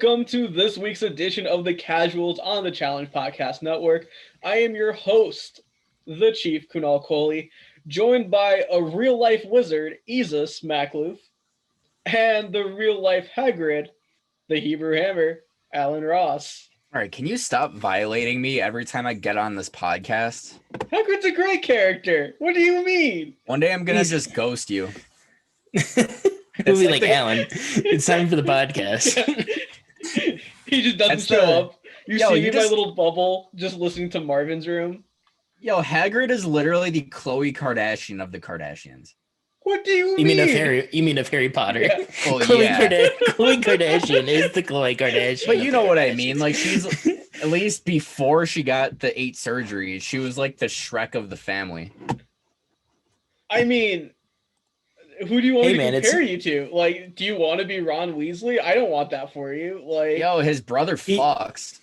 Welcome to this week's edition of The Casuals on the Challenge Podcast Network. I am your host, the Chief Kunal Kohli, joined by a real-life wizard, Isis Makloof, and the real-life Hagrid, the Hebrew Hammer, Alan Ross. All right, can you stop violating me every time I get on this podcast? Hagrid's a great character. What do you mean? One day I'm gonna just ghost you. We'll be like, Alan, it's time for the podcast. He just doesn't show up. You see me in my little bubble, just listening to Marvin's Room. Yo, Hagrid is literally the Khloe Kardashian of the Kardashians. What do you mean? You mean of Harry Potter? Yeah. Well, Khloe Kardashian is the Khloe Kardashian. But you know what I mean. Like, she's at least before she got the 8 surgeries, she was like the Shrek of the family. I mean, who do you want me to compare you to? Like, do you want to be Ron Weasley? I don't want that for you. Like, yo, his brother fucks.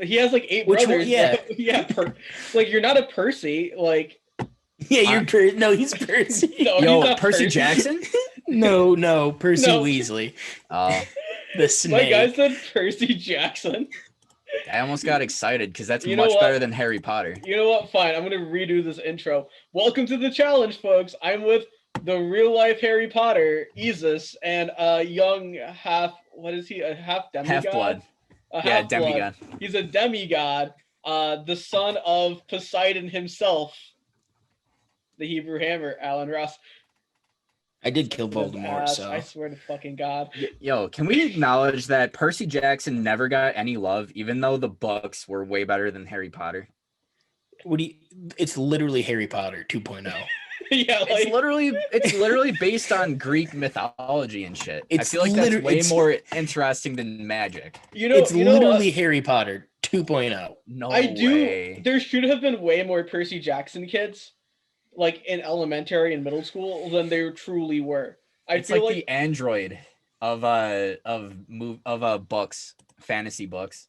He has like 8 brothers. One, yeah, like you're not a Percy. Like, yeah, no, he's Percy. No, yo, he's not Percy Jackson? No, Percy Weasley. The snake. My guy said Percy Jackson. I almost got excited because that's much better than Harry Potter. You know what? Fine. I'm going to redo this intro. Welcome to the challenge, folks. I'm with the real-life Harry Potter, Isis, and a young what is he? A half demigod? Half-blood. Yeah, demigod. He's a demigod, the son of Poseidon himself, the Hebrew Hammer, Alan Ross. I did kill Voldemort, so I swear to fucking God. Yo, can we acknowledge that Percy Jackson never got any love, even though the books were way better than Harry Potter? It's literally Harry Potter 2.0. Yeah, like, it's literally based on Greek mythology and shit. I feel like that's way more interesting than magic. It's literally Harry Potter 2.0. No way. There should have been way more Percy Jackson kids, like in elementary and middle school, than there truly were. It's like the android of books, fantasy books.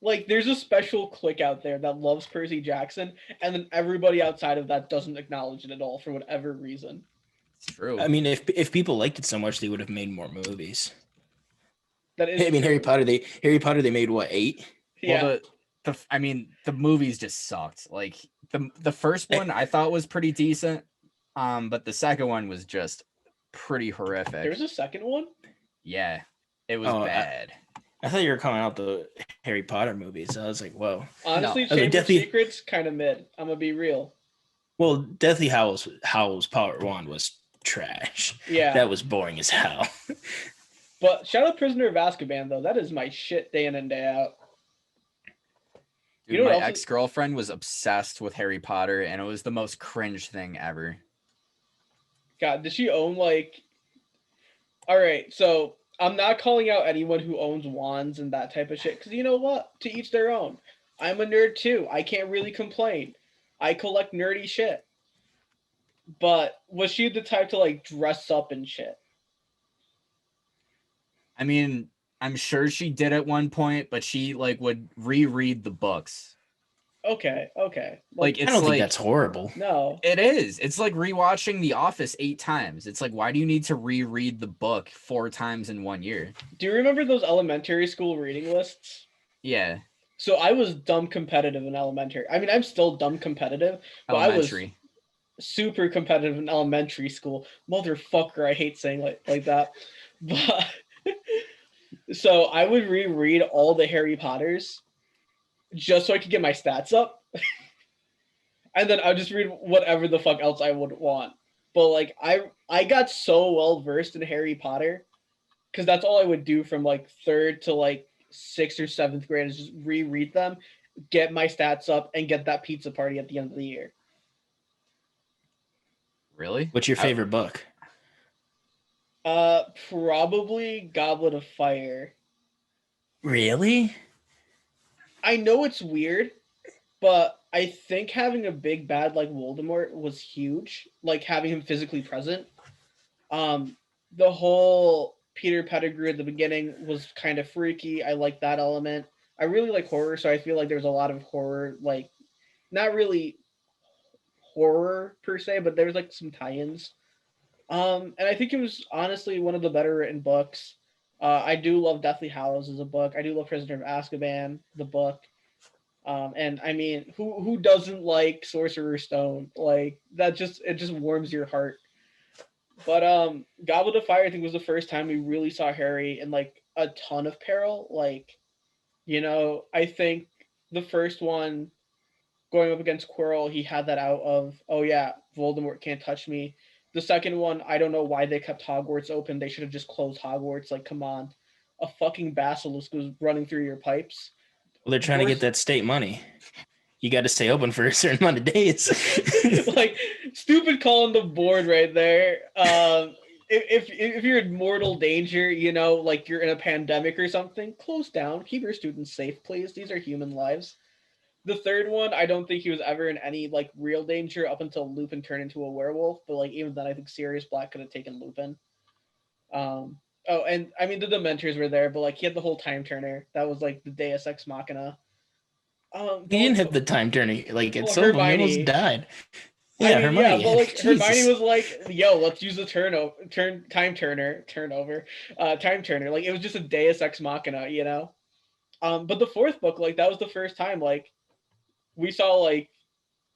Like, there's a special clique out there that loves Percy Jackson, and then everybody outside of that doesn't acknowledge it at all for whatever reason. It's true. I mean, if people liked it so much, they would have made more movies. That is. I mean, Harry Potter. They made what, 8? Yeah. Well, the movies just sucked. Like the first one I thought was pretty decent, but the second one was just pretty horrific. There's a second one? Yeah, it was bad. I thought you were calling out the Harry Potter movies. I was like, whoa. Honestly, Chamber of Secrets kind of mid. I'm gonna be real. Well, Deathly Hallows Part 1 was trash. Yeah, that was boring as hell. But shout out Prisoner of Azkaban though. That is my shit day in and day out. Dude, my ex-girlfriend was obsessed with Harry Potter, and it was the most cringe thing ever. God, did she own like? All right, so I'm not calling out anyone who owns wands and that type of shit, because you know what? To each their own. I'm a nerd too. I can't really complain. I collect nerdy shit. But was she the type to like dress up and shit? I mean, I'm sure she did at one point, but she like would reread the books. Okay. Like, it's I don't think that's horrible. No. It is. It's like rewatching The Office 8 times. It's like, why do you need to reread the book 4 times in 1 year? Do you remember those elementary school reading lists? Yeah. So I was dumb competitive in elementary. I mean, I'm still dumb competitive, but I was super competitive in elementary school. Motherfucker, I hate saying like that. But so I would reread all the Harry Potters just so I could get my stats up. And then I would just read whatever the fuck else I would want. But like I got so well versed in Harry Potter because that's all I would do from like 3rd to like 6th or 7th grade is just reread them, get my stats up, and get that pizza party at the end of the year. Really? What's your favorite book? Probably Goblet of Fire. Really? I know it's weird, but I think having a big bad like Voldemort was huge. Like having him physically present. The whole Peter Pettigrew at the beginning was kind of freaky. I like that element. I really like horror, so I feel like there's a lot of horror, like not really horror per se, but there was like some tie-ins. And I think it was honestly one of the better written books. I do love Deathly Hallows as a book. I do love Prisoner of Azkaban, the book. And I mean, who doesn't like Sorcerer's Stone? Like that it just warms your heart. But Goblet of Fire, I think, was the first time we really saw Harry in like a ton of peril. Like, I think the first one going up against Quirrell, he had that out of, oh yeah, Voldemort can't touch me. The second one, I don't know why they kept Hogwarts open. They should have just closed Hogwarts. Like, come on. A fucking basilisk was running through your pipes. Well, they're trying to get that state money. You got to stay open for a certain amount of days. Like, stupid call on the board right there. If you're in mortal danger, like you're in a pandemic or something, close down. Keep your students safe, please. These are human lives. The third one, I don't think he was ever in any like real danger up until Lupin turned into a werewolf. But like even then, I think Sirius Black could have taken Lupin. Oh, and I mean the Dementors were there, but like he had the whole Time Turner. That was like the Deus Ex Machina. He didn't have the Time Turner. Like at some point, he almost died. Yeah, I mean, Hermione. Yeah, but like Hermione was like, "Yo, let's use the Time Turner. Like it was just a Deus Ex Machina, But the fourth book, like that was the first time, like we saw like,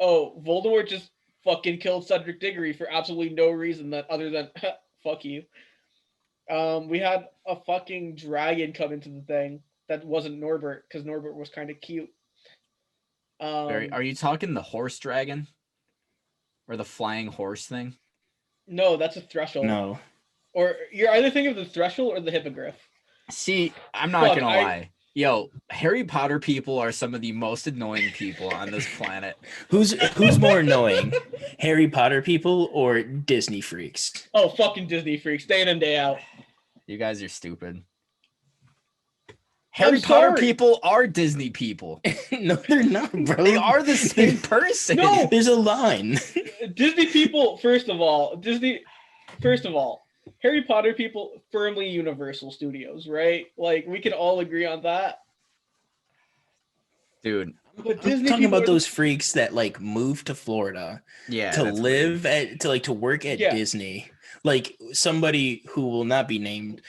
oh, Voldemort just fucking killed Cedric Diggory for absolutely no reason other than fuck you. We had a fucking dragon come into the thing that wasn't Norbert because Norbert was kind of cute. Are you talking the horse dragon? Or the flying horse thing? No, that's a Threshold. No. Or you're either thinking of the Threshold or the Hippogriff. See, I'm not gonna lie. Yo, Harry Potter people are some of the most annoying people on this planet. Who's more annoying? Harry Potter people or Disney freaks? Oh, fucking Disney freaks, day in and day out. You guys are stupid. Harry Potter people are Disney people. No, they're not, bro. They are the same person. No, there's a line. Disney people, first of all, Harry Potter people, firmly Universal Studios, right? Like, we can all agree on that. Dude. But Disney I'm talking about those freaks that, like, move to Florida to live weird. to work at Disney. Like, somebody who will not be named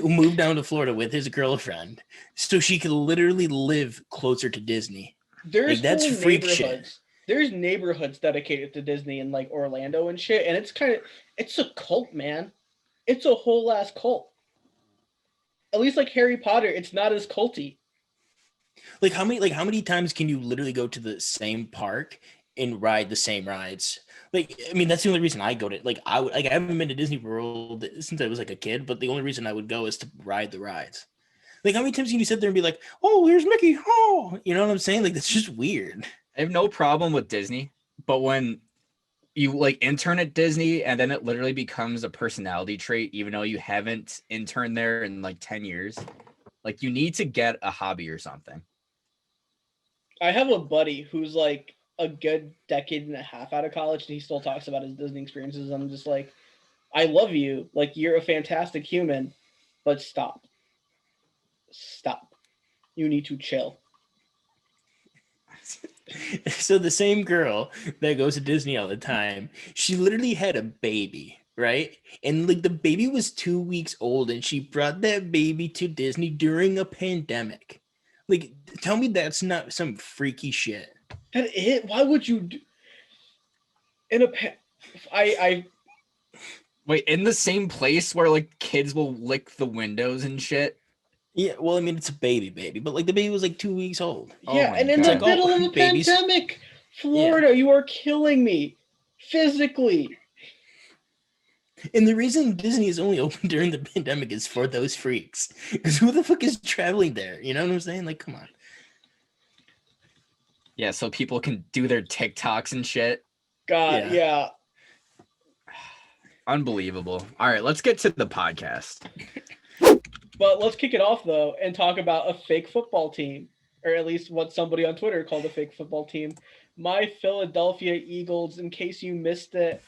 moved down to Florida with his girlfriend so she could literally live closer to Disney. There's that's freak shit. There's neighborhoods dedicated to Disney in like Orlando and shit, and it's a cult, man. It's a whole ass cult. At least like Harry Potter, it's not as culty. Like how many times can you literally go to the same park and ride the same rides? Like, I mean, that's the only reason I go to. Like, I haven't been to Disney World since I was like a kid, but the only reason I would go is to ride the rides. Like, how many times can you sit there and be like, "Oh, here's Mickey"? Oh, you know what I'm saying? Like, that's just weird. I have no problem with Disney, but when you like intern at Disney and then it literally becomes a personality trait, even though you haven't interned there in like 10 years, like you need to get a hobby or something. I have a buddy who's like a good decade and a half out of college and he still talks about his Disney experiences. I'm just like, I love you. Like, you're a fantastic human, but stop. You need to chill. So the same girl that goes to Disney all the time, she literally had a baby, right? And like the baby was 2 weeks old and she brought that baby to Disney during a pandemic. Like, tell me that's not some freaky shit. Why would you do wait, in the same place where like kids will lick the windows and shit? Yeah, well, I mean, it's a baby, but like the baby was like 2 weeks old. Yeah, and in the middle of a pandemic, Florida, you are killing me physically. And the reason Disney is only open during the pandemic is for those freaks. Because who the fuck is traveling there? You know what I'm saying? Like, come on. Yeah, so people can do their TikToks and shit. God, yeah. Unbelievable. All right, let's get to the podcast. But let's kick it off, though, and talk about a fake football team, or at least what somebody on Twitter called a fake football team. My Philadelphia Eagles, in case you missed it,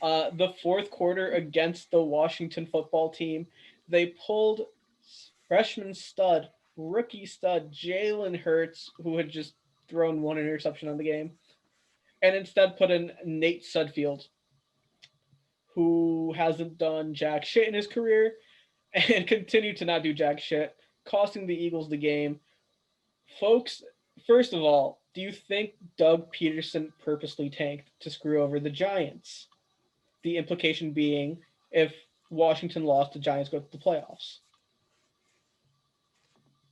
the fourth quarter against the Washington football team, they pulled freshman stud, rookie stud, Jalen Hurts, who had just thrown one interception on the game, and instead put in Nate Sudfeld, who hasn't done jack shit in his career. and continue to not do jack shit, costing the Eagles the game. Folks, first of all, do you think Doug Peterson purposely tanked to screw over the Giants? The implication being, if Washington lost, the Giants go to the playoffs.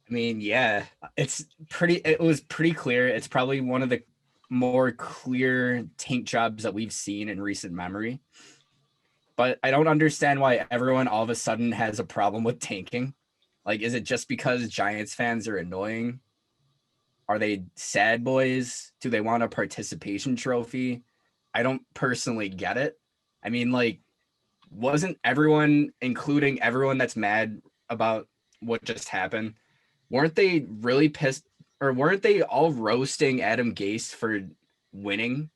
I mean, yeah, it was pretty clear. It's probably one of the more clear tank jobs that we've seen in recent memory. But I don't understand why everyone all of a sudden has a problem with tanking. Like, is it just because Giants fans are annoying? Are they sad boys? Do they want a participation trophy? I don't personally get it. I mean, like, wasn't everyone, including everyone that's mad about what just happened, weren't they really pissed, or weren't they all roasting Adam Gase for winning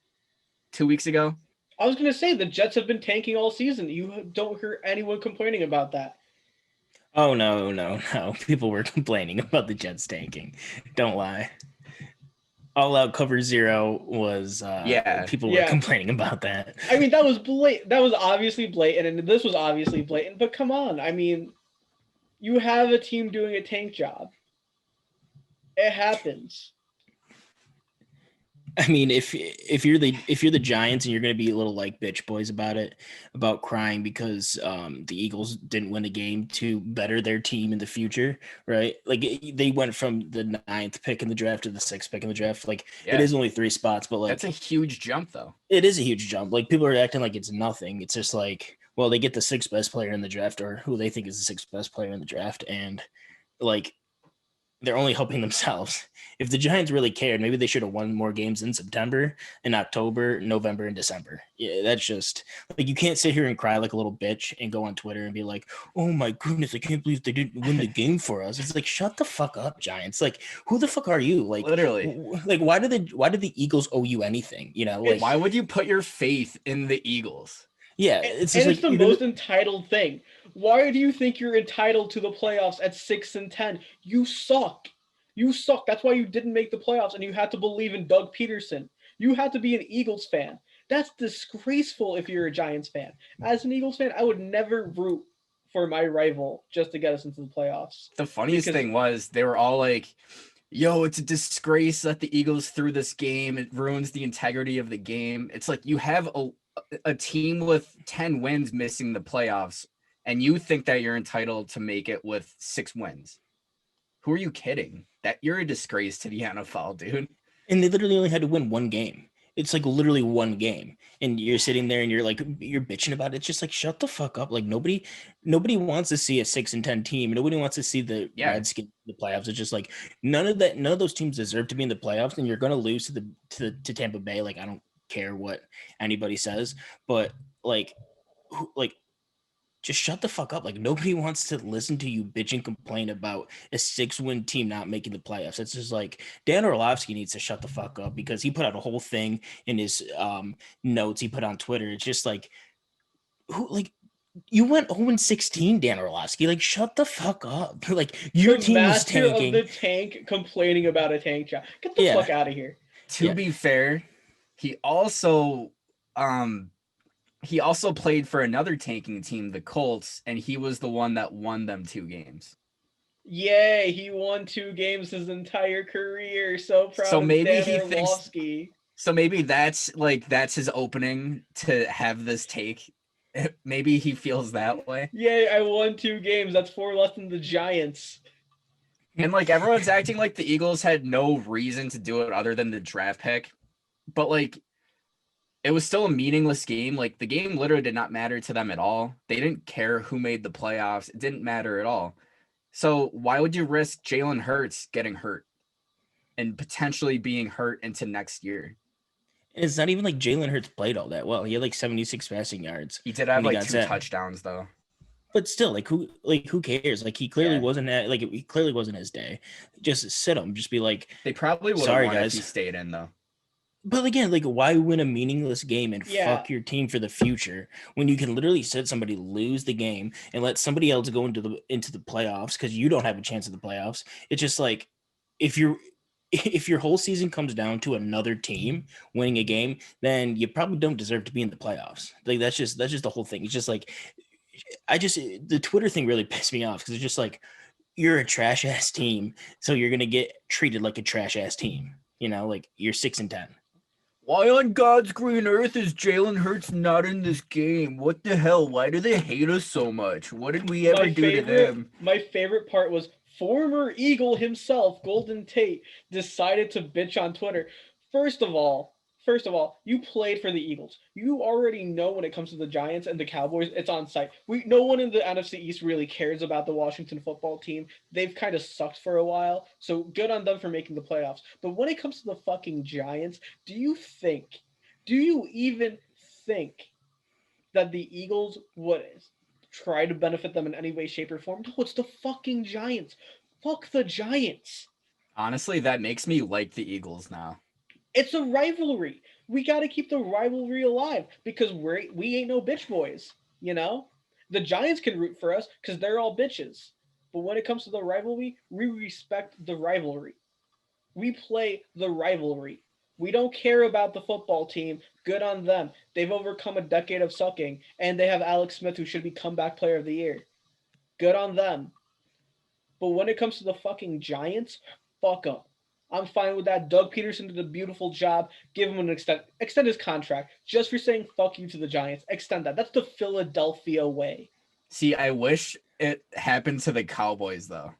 2 weeks ago? I was going to say the Jets have been tanking all season. You don't hear anyone complaining about that. Oh, no. People were complaining about the Jets tanking. Don't lie. All Out Cover Zero was people were complaining about that. I mean, that was blatant. That was obviously blatant, and this was obviously blatant. But come on, I mean, you have a team doing a tank job. It happens. I mean, if you're the Giants and you're going to be a little like bitch boys about it, about crying because the Eagles didn't win a game to better their team in the future, right? Like they went from the 9th pick in the draft to the 6th pick in the draft. Like it is only 3 spots, but like that's a huge jump, though. It is a huge jump. Like people are acting like it's nothing. It's just like, well, they get the 6th best player in the draft, or who they think is the 6th best player in the draft, and like they're only helping themselves. If the Giants really cared, maybe they should have won more games in September, in October, November, and December. Yeah, that's just like, you can't sit here and cry like a little bitch and go on Twitter and be like, oh my goodness, I can't believe they didn't win the game for us. It's like, shut the fuck up, Giants. Like, who the fuck are you? Like, literally, like why do the Eagles owe you anything? You know, like, why would you put your faith in the Eagles? Yeah, it's the most entitled thing. Why do you think you're entitled to the playoffs at 6 and 10? You suck. You suck. That's why you didn't make the playoffs, and you had to believe in Doug Peterson. You had to be an Eagles fan. That's disgraceful if you're a Giants fan. As an Eagles fan, I would never root for my rival just to get us into the playoffs. The funniest thing was they were all like, yo, it's a disgrace that the Eagles threw this game. It ruins the integrity of the game. It's like you have a team with 10 wins missing the playoffs, and you think that you're entitled to make it with 6 wins. Who are you kidding? That you're a disgrace to the NFL, dude. And they literally only had to win 1 game. It's like literally 1 game, and you're sitting there and you're bitching about it. It's just like, shut the fuck up. Like nobody wants to see a 6 and 10 team. Nobody wants to see the Redskins in the playoffs. It's just like none of those teams deserve to be in the playoffs, and you're going to lose to Tampa Bay. Like, I don't care what anybody says, but like just shut the fuck up. Like, nobody wants to listen to you bitch and complain about a 6-win team not making the playoffs. It's just like Dan Orlovsky needs to shut the fuck up, because he put out a whole thing in his notes he put on Twitter. It's just like, you went 0-16, Dan Orlovsky. Like, shut the fuck up. Like, your team was tanking. Of the tank complaining about a tank job. Get the fuck out of here. To be fair, he also played for another tanking team, the Colts, and he was the one that won them 2 games. Yay, he won 2 games his entire career. So proud of Dan Orlovsky. So maybe that's his opening to have this take. Maybe he feels that way. Yay, I won 2 games. That's 4 less than the Giants. And like everyone's acting like the Eagles had no reason to do it other than the draft pick. But like, it was still a meaningless game. Like, the game literally did not matter to them at all. They didn't care who made the playoffs. It didn't matter at all. So why would you risk Jalen Hurts getting hurt and potentially being hurt into next year? It's not even like Jalen Hurts played all that well. He had like 76 passing yards. He did have like 2 touchdowns though. But still, who cares? Like, he clearly wasn't he clearly wasn't his day. Just sit him. Just be like, they probably would have won if he stayed in though. But again, like, why win a meaningless game and fuck your team for the future when you can literally set somebody lose the game and let somebody else go into the playoffs because you don't have a chance at the playoffs? It's just like, if your whole season comes down to another team winning a game, then you probably don't deserve to be in the playoffs. Like, that's just the whole thing. It's just like, the Twitter thing really pissed me off because it's just like, you're a trash ass team, so you're gonna get treated like a trash ass team. You know, like you're 6-10. Why on God's green earth is Jalen Hurts not in this game? What the hell? Why do they hate us so much? What did we ever do to them? My favorite part was former Eagle himself, Golden Tate, decided to bitch on Twitter. First of all, you played for the Eagles. You already know when it comes to the Giants and the Cowboys, it's on site. No one in the NFC East really cares about the Washington football team. They've kind of sucked for a while, so good on them for making the playoffs. But when it comes to the fucking Giants, do you even think that the Eagles would try to benefit them in any way, shape, or form? No, it's the fucking Giants. Fuck the Giants. Honestly, that makes me like the Eagles now. It's a rivalry. We got to keep the rivalry alive because we ain't no bitch boys, you know? The Giants can root for us because they're all bitches. But when it comes to the rivalry, we respect the rivalry. We play the rivalry. We don't care about the football team. Good on them. They've overcome a decade of sucking, and they have Alex Smith, who should be comeback player of the year. Good on them. But when it comes to the fucking Giants, fuck them. I'm fine with that. Doug Peterson did a beautiful job. Give him an extend his contract just for saying fuck you to the Giants. Extend that. That's the Philadelphia way. See, I wish it happened to the Cowboys though.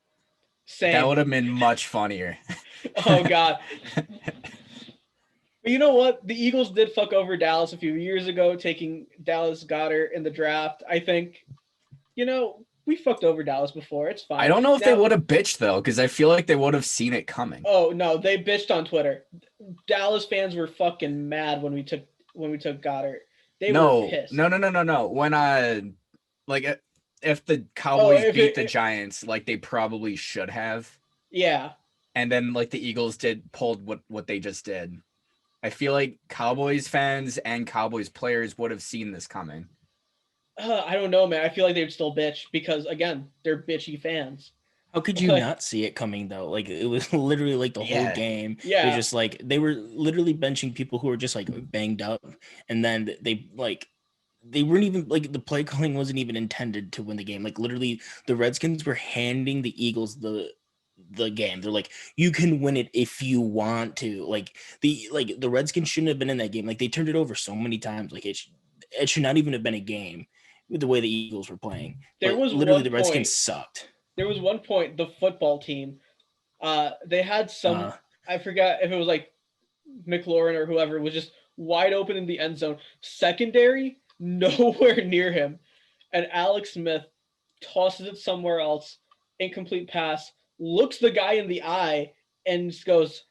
Same. That would have been much funnier. Oh God. But you know what? The Eagles did fuck over Dallas a few years ago, taking Dallas Goedert in the draft. I think, we fucked over Dallas before. It's fine. I don't know if they would have bitched though, because I feel like they would have seen it coming. Oh no, they bitched on Twitter. Dallas fans were fucking mad when we took Goddard. They were pissed. No. When if the Cowboys beat the Giants, like they probably should have. Yeah. And then like the Eagles pulled what they just did. I feel like Cowboys fans and Cowboys players would have seen this coming. I don't know, man. I feel like they would still bitch because, again, they're bitchy fans. How could you not see it coming, though? Like, it was literally like the whole game. Yeah. It was just like they were literally benching people who were just like banged up. And then they weren't even like the play calling wasn't even intended to win the game. Like, literally, the Redskins were handing the Eagles the game. They're like, you can win it if you want to. Like the Redskins shouldn't have been in that game. Like, they turned it over so many times. Like, it should not even have been a game with the way the Eagles were playing. There was literally the Redskins sucked. There was one point, the football team, they had some, I forgot if it was like McLaurin or whoever, was just wide open in the end zone. Secondary, nowhere near him. And Alex Smith tosses it somewhere else, incomplete pass, looks the guy in the eye, and just goes,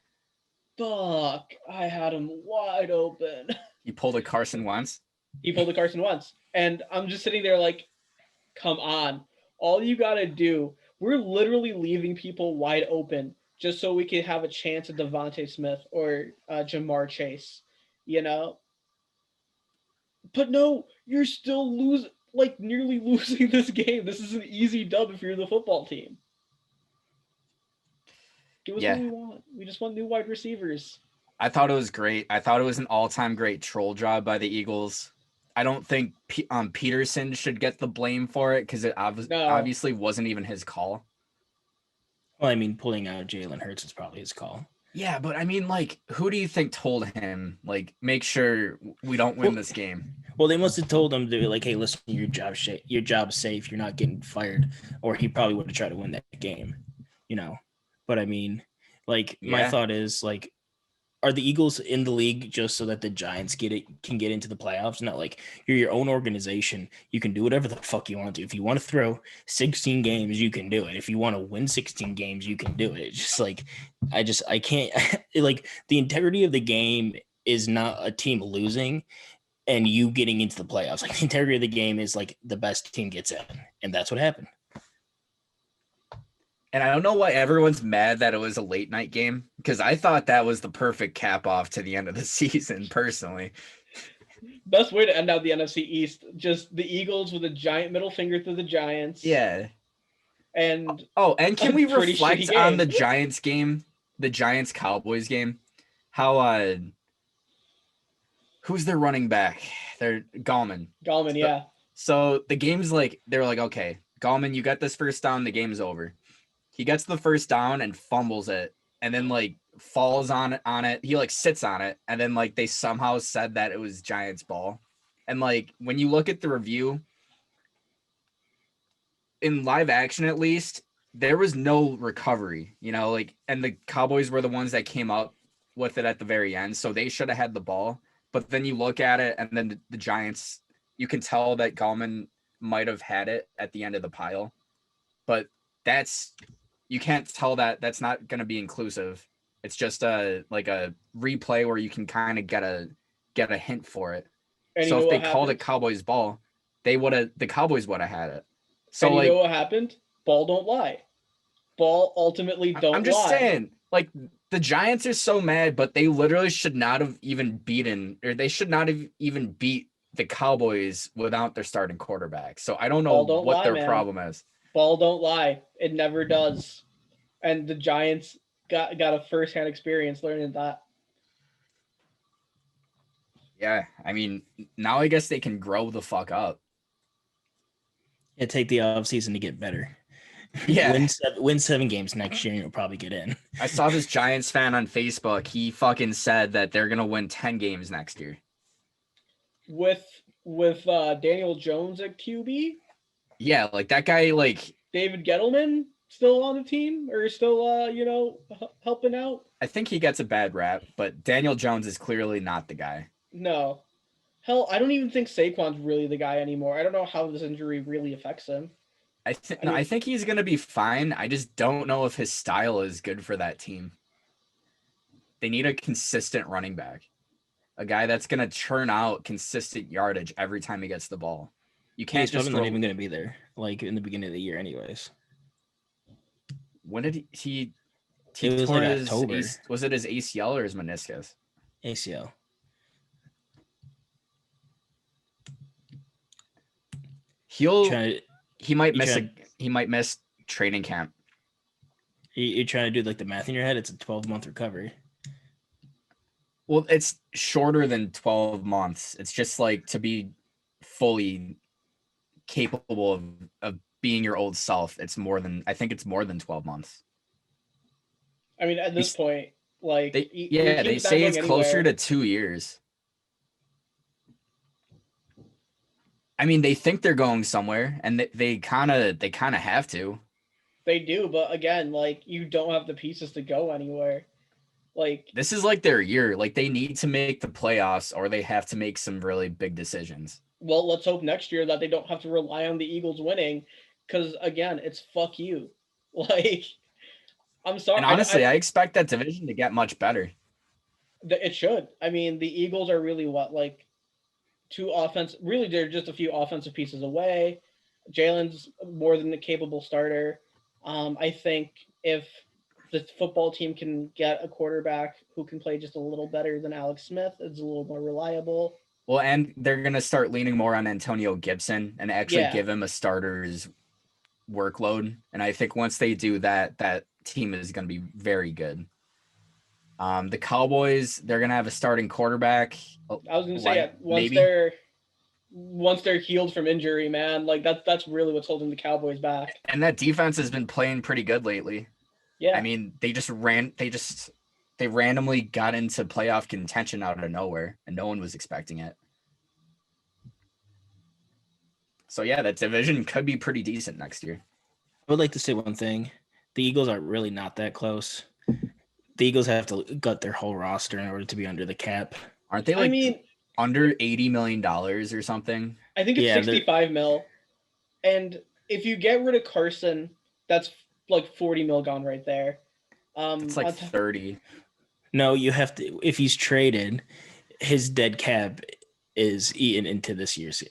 fuck, I had him wide open. You pulled a Carson Wentz? He pulled a Carson Wentz. And I'm just sitting there like, come on. All you got to do, we're literally leaving people wide open just so we can have a chance at Devontae Smith or Jamar Chase, But no, you're still nearly losing this game. This is an easy dub if you're the football team. Give us what we want. We just want new wide receivers. I thought it was great. I thought it was an all-time great troll job by the Eagles. I don't think Peterson should get the blame for it because it obviously wasn't even his call. Well, I mean, pulling out Jalen Hurts is probably his call. Yeah, but I mean, like, who do you think told him, like, make sure we don't win this game? Well, they must have told him to like, hey, listen, your job's safe. You're not getting fired, or he probably would have tried to win that game, But I mean, like, my thought is like, are the Eagles in the league just so that the Giants can get into the playoffs? Not like you're your own organization. You can do whatever the fuck you want to. If you want to throw 16 games, you can do it. If you want to win 16 games, you can do it. It's just like, I can't like the integrity of the game is not a team losing and you getting into the playoffs. Like the integrity of the game is like the best team gets in. And that's what happened. And I don't know why everyone's mad that it was a late night game because I thought that was the perfect cap off to the end of the season, personally. Best way to end out the NFC East, just the Eagles with a giant middle finger to the Giants. Yeah. And can we reflect on the Giants game, the Giants Cowboys game? How who's their running back? They're Gallman. Yeah. So the game's like, they're like, okay, Gallman, you got this first down, the game's over. He gets the first down and fumbles it, and then like falls on it. He like sits on it, and then like they somehow said that it was Giants ball. And like when you look at the review, in live action at least, there was no recovery, like, and the Cowboys were the ones that came up with it at the very end, so they should have had the ball. But then you look at it, and then the Giants, you can tell that Gallman might have had it at the end of the pile, but you can't tell that. That's not going to be inclusive. It's just a replay where you can kind of get a hint for it. And so if they called it Cowboys ball, the Cowboys would have had it. So and you know what happened? Ball don't lie. Ball ultimately don't lie. I'm just saying, like, the Giants are so mad, but they literally should not have even beat the Cowboys without their starting quarterback. So I don't know what their problem is. Ball don't lie. It never does. And the Giants got a first-hand experience learning that. Yeah, I mean, now I guess they can grow the fuck up. Yeah, take the offseason to get better. Yeah. Win 7 games next year and you'll probably get in. I saw this Giants fan on Facebook. He fucking said that they're going to win 10 games next year. With Daniel Jones at QB? Yeah, like that guy, like... David Gettleman still on the team or still, helping out? I think he gets a bad rap, but Daniel Jones is clearly not the guy. No. Hell, I don't even think Saquon's really the guy anymore. I don't know how this injury really affects him. I think he's going to be fine. I just don't know if his style is good for that team. They need a consistent running back. A guy that's going to churn out consistent yardage every time he gets the ball. You can't He's probably not even going to be there, like, in the beginning of the year anyways. When did he it was like October. Was it his ACL or his meniscus? ACL. He might miss training camp. You're trying to do like the math in your head. It's a 12-month recovery. Well, it's shorter than 12 months. It's just like to be fully capable of being your old self. I think it's more than 12 months. I mean, at this point, like, they say it's closer to 2 years. I mean, they think they're going somewhere, and they kind of have to. They do, but again, like, you don't have the pieces to go anywhere. Like, this is like their year. Like, they need to make the playoffs, or they have to make some really big decisions. Well, let's hope next year that they don't have to rely on the Eagles winning, because again, it's fuck you. Like, I'm sorry. And honestly, I expect that division to get much better. It should. I mean, the Eagles are really they're just a few offensive pieces away. Jalen's more than a capable starter. I think if the football team can get a quarterback who can play just a little better than Alex Smith, it's a little more reliable. Well, and they're going to start leaning more on Antonio Gibson and actually give him a starter's workload. And I think once they do that, that team is going to be very good. The Cowboys, they're going to have a starting quarterback. I was going to say, once they're healed from injury, man, like that's really what's holding the Cowboys back. And that defense has been playing pretty good lately. Yeah. I mean, they randomly got into playoff contention out of nowhere, and no one was expecting it. So yeah, that division could be pretty decent next year. I would like to say one thing. The Eagles are really not that close. The Eagles have to gut their whole roster in order to be under the cap. Aren't they under $80 million or something? I think it's 65 mil. And if you get rid of Carson, that's like 40 mil gone right there. It's like 30. No, you have to. If he's traded, his dead cap is eaten into next year's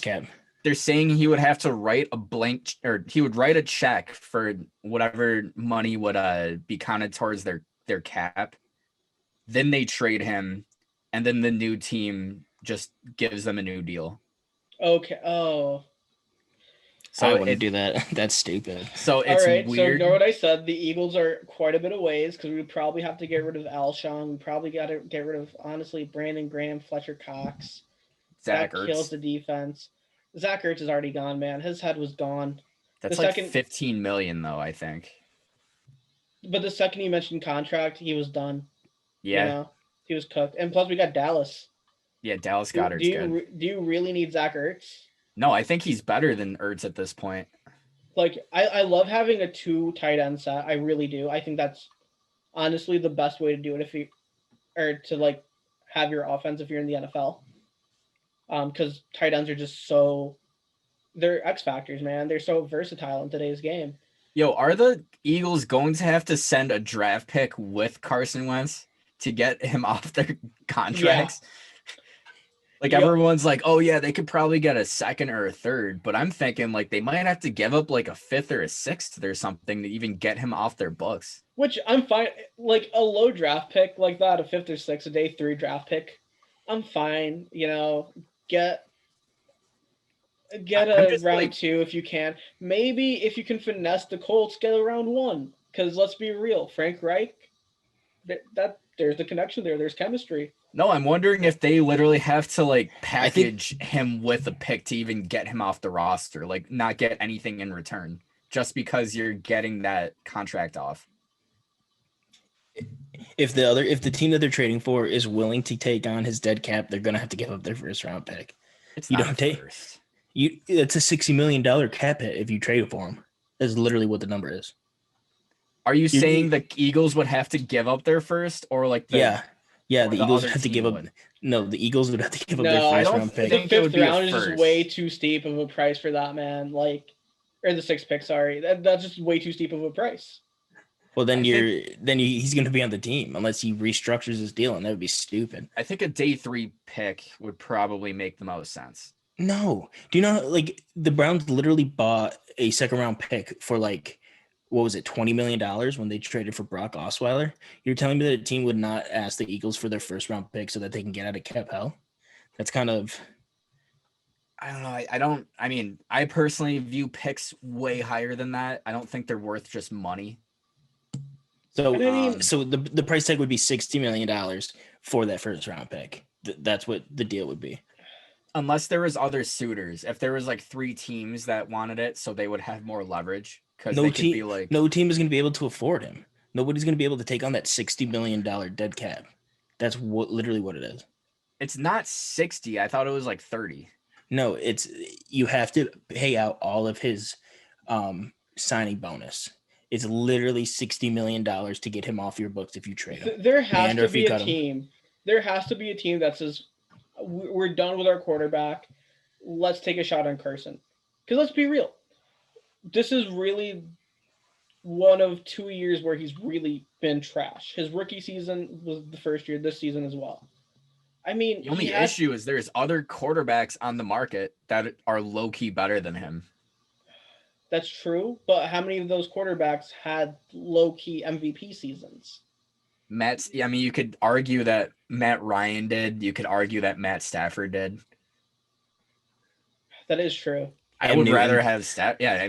cap. They're saying he would have to write he would write a check for whatever money would be counted towards their cap. Then they trade him, and then the new team just gives them a new deal. Okay. Oh. So I wouldn't do that. That's stupid. So it's all right, weird. So you know what I said? The Eagles are quite a bit of ways because we probably have to get rid of Alshon. We probably got to get rid of, honestly, Brandon Graham, Fletcher Cox. Zach That Ertz. kills the defense. Zach Ertz is already gone, man. His head was gone. That's like 15 million though, I think. But the second you mentioned contract, he was done. Yeah. You know, he was cooked. And plus we got Dallas. Yeah, Dallas Goedert's good. Do you really need Zach Ertz? No, I think he's better than Ertz at this point. Like, I love having a 2 tight end set. I really do. I think that's honestly the best way to do it to have your offense if you're in the NFL. Because tight ends are just they're X factors, man. They're so versatile in today's game. Yo, are the Eagles going to have to send a draft pick with Carson Wentz to get him off their contracts? Yeah. Like everyone's like, oh yeah, they could probably get a second or a third, but I'm thinking like they might have to give up like a 5th or a 6th or something to even get him off their books. Which I'm fine. Like a low draft pick like that, a 5th or 6th, a day 3 draft pick, I'm fine. You know, get a round 2 if you can. Maybe if you can finesse the Colts, get a round 1. Because let's be real, Frank Reich, that there's the connection there. There's chemistry. No, I'm wondering if they literally have to like package him with a pick to even get him off the roster, like not get anything in return, just because you're getting that contract off. If the team that they're trading for is willing to take on his dead cap, they're gonna have to give up their 1st round pick. It's you don't take first. It's a $60 million cap hit if you trade for him. That's literally what the number is. Are you saying the Eagles would have to give up their 1st, or like the Eagles have to give up? No, the Eagles would have to give up their 1st round pick. The 5th round is just way too steep of a price for that, man. Or the 6th pick. Sorry, that's just way too steep of a price. Well, then he's going to be on the team unless he restructures his deal, and that would be stupid. I think a day 3 pick would probably make the most sense. No, do you know the Browns literally bought a 2nd round pick for what was it, $20 million when they traded for Brock Osweiler? You're telling me that a team would not ask the Eagles for their 1st round pick so that they can get out of cap hell? That's kind of... I don't know. I personally view picks way higher than that. I don't think they're worth just money. So, so the price tag would be $60 million for that 1st round pick. That's what the deal would be. Unless there was other suitors. If there was 3 teams that wanted it, so they would have more leverage. No team is going to be able to afford him. Nobody's going to be able to take on that $60 million dead cap. That's literally what it is. It's not 60. I thought it was 30. No, you have to pay out all of his signing bonus. It's literally $60 million to get him off your books if you trade him. There has to be a team. There has to be a team that says, we're done with our quarterback. Let's take a shot on Carson. Because let's be real. This is really one of 2 years where he's really been trash. His rookie season was the first year, this season as well. I mean, the only issue is there's other quarterbacks on the market that are low-key better than him. That's true, but how many of those quarterbacks had low-key MVP seasons? You could argue that Matt Ryan did. You could argue that Matt Stafford did. That is true. I would rather have Stafford. Yeah,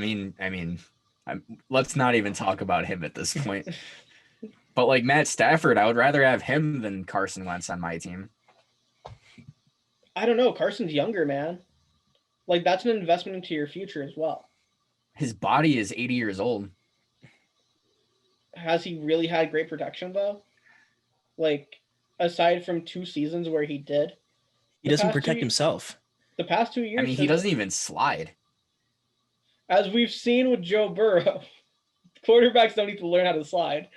let's not even talk about him at this point. But Matt Stafford, I would rather have him than Carson Wentz on my team. I don't know. Carson's younger, man. That's an investment into your future as well. His body is 80 years old. Has he really had great protection, though? Aside from 2 seasons where he did. He doesn't protect himself. The past 2 years. He doesn't even slide. As we've seen with Joe Burrow, quarterbacks don't need to learn how to slide.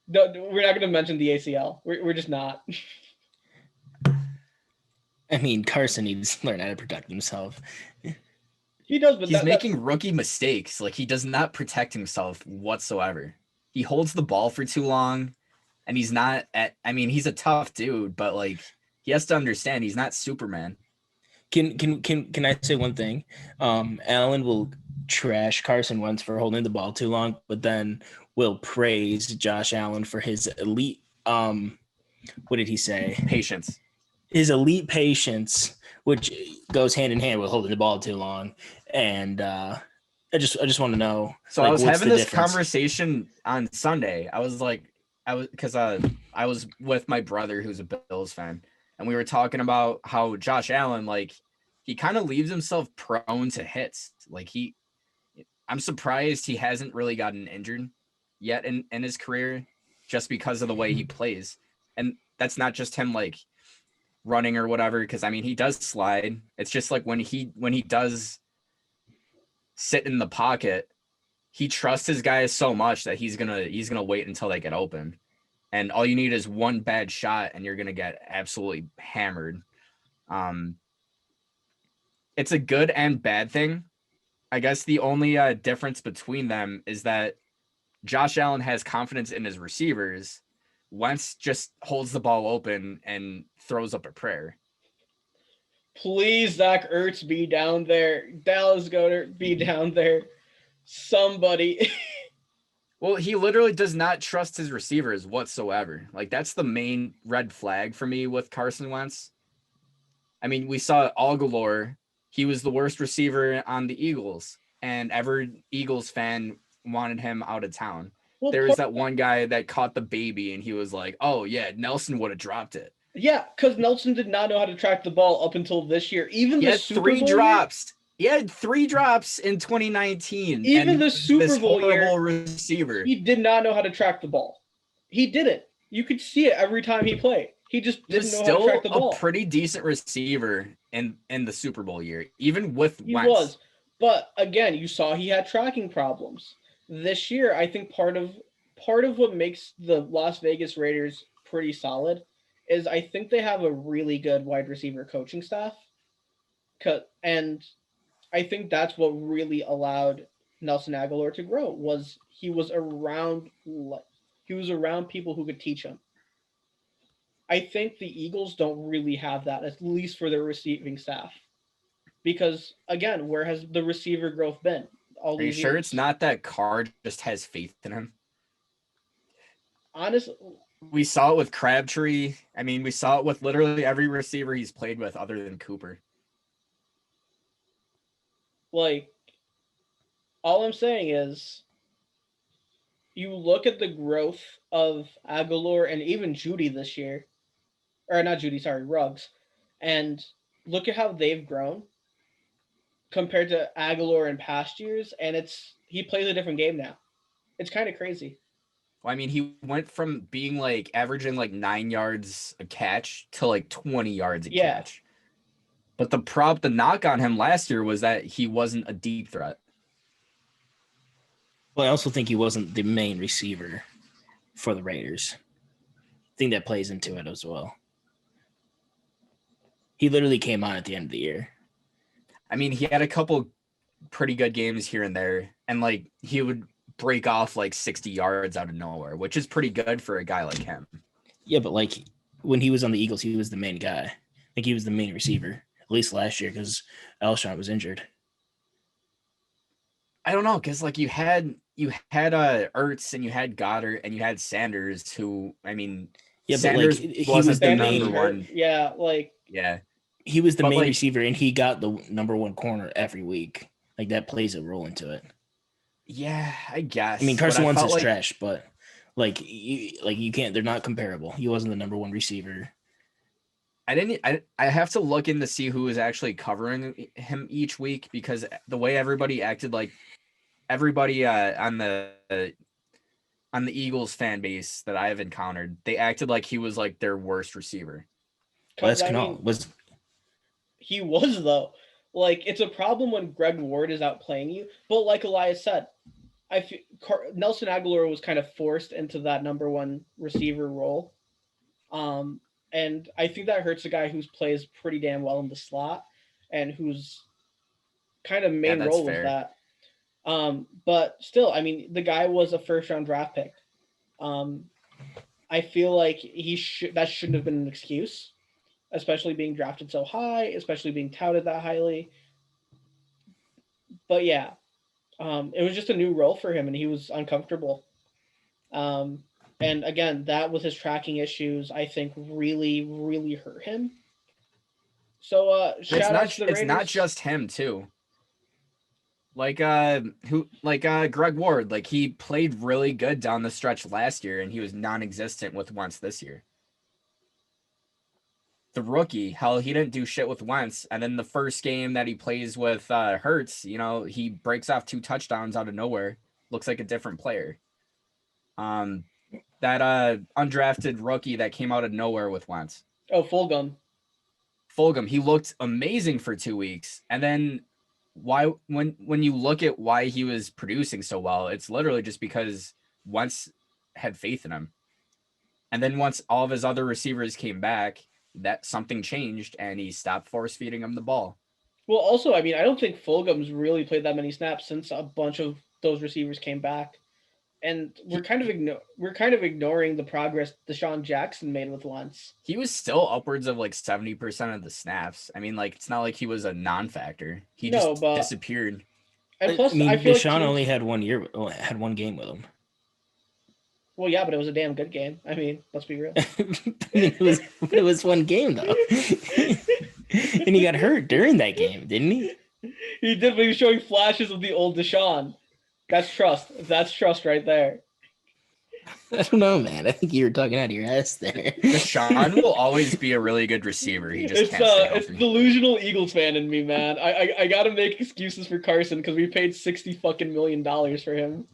No, we're not going to mention the ACL. We're just not. Carson needs to learn how to protect himself. He does, but he's making rookie mistakes. He does not protect himself whatsoever. He holds the ball for too long, and he's not he's a tough dude, but he has to understand he's not Superman. Can I say one thing? Alan will trash Carson Wentz for holding the ball too long, but then will praise Josh Allen for his elite what did he say? Patience. His elite patience, which goes hand in hand with holding the ball too long. And I just want to know. So I was having this conversation on Sunday. I was with my brother who's a Bills fan, and we were talking about how Josh Allen, he kind of leaves himself prone to hits. Like I'm surprised he hasn't really gotten injured yet in his career just because of the way he plays. And that's not just him like running or whatever, because I mean he does slide. It's just like when he does sit in the pocket, he trusts his guys so much that he's gonna wait until they get open. And all you need is one bad shot and you're gonna get absolutely hammered. It's a good and bad thing. I guess the only difference between them is that Josh Allen has confidence in his receivers. Wentz just holds the ball open and throws up a prayer. Please, Zach Ertz, be down there. Dallas Goedert, be down there. Somebody. Well, he literally does not trust his receivers whatsoever. Like, that's the main red flag for me with Carson Wentz. I mean, we saw Agholor. He was the worst receiver on the Eagles, and every Eagles fan wanted him out of town. Well, there was that one guy that caught the baby, and he was like, oh, yeah, Nelson would have dropped it. Yeah, because Nelson did not know how to track the ball up until this year. Even he the had Super three Bowl drops. He had 3 drops in 2019. Even the Super Bowl year, receiver. He did not know how to track the ball. He didn't. You could see it every time he played. He just didn't know how to track the ball. Still a pretty decent receiver in the Super Bowl year, even with he Wentz. Was. But again, you saw he had tracking problems. This year, I think part of what makes the Las Vegas Raiders pretty solid is I think they have a really good wide receiver coaching staff. And I think that's what really allowed Nelson Agholor to grow was he was around people who could teach him. I think the Eagles don't really have that, at least for their receiving staff. Because, again, where has the receiver growth been? Are you sure it's not that Carr just has faith in him? Honestly, we saw it with Crabtree. I mean, we saw it with literally every receiver he's played with other than Cooper. Like, all I'm saying is you look at the growth of Agholor and even Judy this year. Or not Judy, sorry, Ruggs. And look at how they've grown compared to Agholor in past years. And he plays a different game now. It's kind of crazy. Well, I mean, he went from being like averaging like 9 yards a catch to like 20 yards a catch. But the knock on him last year was that he wasn't a deep threat. Well, I also think he wasn't the main receiver for the Raiders. I think that plays into it as well. He literally came on at the end of the year. I mean, he had a couple pretty good games here and there, and like he would break off like 60 yards out of nowhere, which is pretty good for a guy like him. Yeah, but like when he was on the Eagles, he was the main guy. Like he was the main receiver, at least last year, because Alshon was injured. I don't know, because like you had Ertz and you had Goddard and you had Sanders, who I mean, yeah, Sanders but like he was the number one. Yeah, like yeah, he was the main receiver, and he got the number one corner every week. Like that plays a role into it. Yeah, I guess. I mean, Carson Wentz is trash, but like you can't. They're not comparable. He wasn't the number one receiver. I have to look in to see who was actually covering him each week, because the way everybody acted, like everybody on the Eagles fan base that I have encountered, they acted like he was like their worst receiver. Les Canal he was though. Like it's a problem when Greg Ward is out playing you, but like Elias said, I feel Nelson Agholor was kind of forced into that number one receiver role. And I think that hurts a guy who plays pretty damn well in the slot and whose kind of main role was that. But still, I mean, the guy was a first-round draft pick. I feel like that shouldn't have been an excuse, especially being drafted so high, especially being touted that highly. But yeah, it was just a new role for him, and he was uncomfortable. And again, that with his tracking issues, I think really, really hurt him. So shout out to the Raiders. It's not just him too. Like Greg Ward, like he played really good down the stretch last year, and he was non-existent with Wentz this year. the rookie, hell, he didn't do shit with Wentz. And then the first game that he plays with Hurts, he breaks off 2 touchdowns out of nowhere. Looks like a different player. That undrafted rookie that came out of nowhere with Wentz. Oh, Fulgham, he looked amazing for 2 weeks. And then when you look at why he was producing so well, it's literally just because Wentz had faith in him. And then once all of his other receivers came back, that something changed and he stopped force feeding him the ball. Well, also, I mean, I don't think Fulgham's really played that many snaps since a bunch of those receivers came back. And we're kind of ignoring the progress Deshaun Jackson made with Wentz. He was still upwards of like 70% of the snaps. I mean, like, it's not like he was a non-factor. He just disappeared. And plus, I feel Deshaun only had 1 game with him. Well, yeah, but it was a damn good game. I mean, let's be real. it was 1 game though, and he got hurt during that game, didn't he? He did, but he was showing flashes of the old Deshaun. That's trust. That's trust right there. I don't know, man. I think you were talking out of your ass there. Deshaun will always be a really good receiver. He just it's delusional Eagles fan in me, man. I gotta make excuses for Carson because we paid $60 million for him.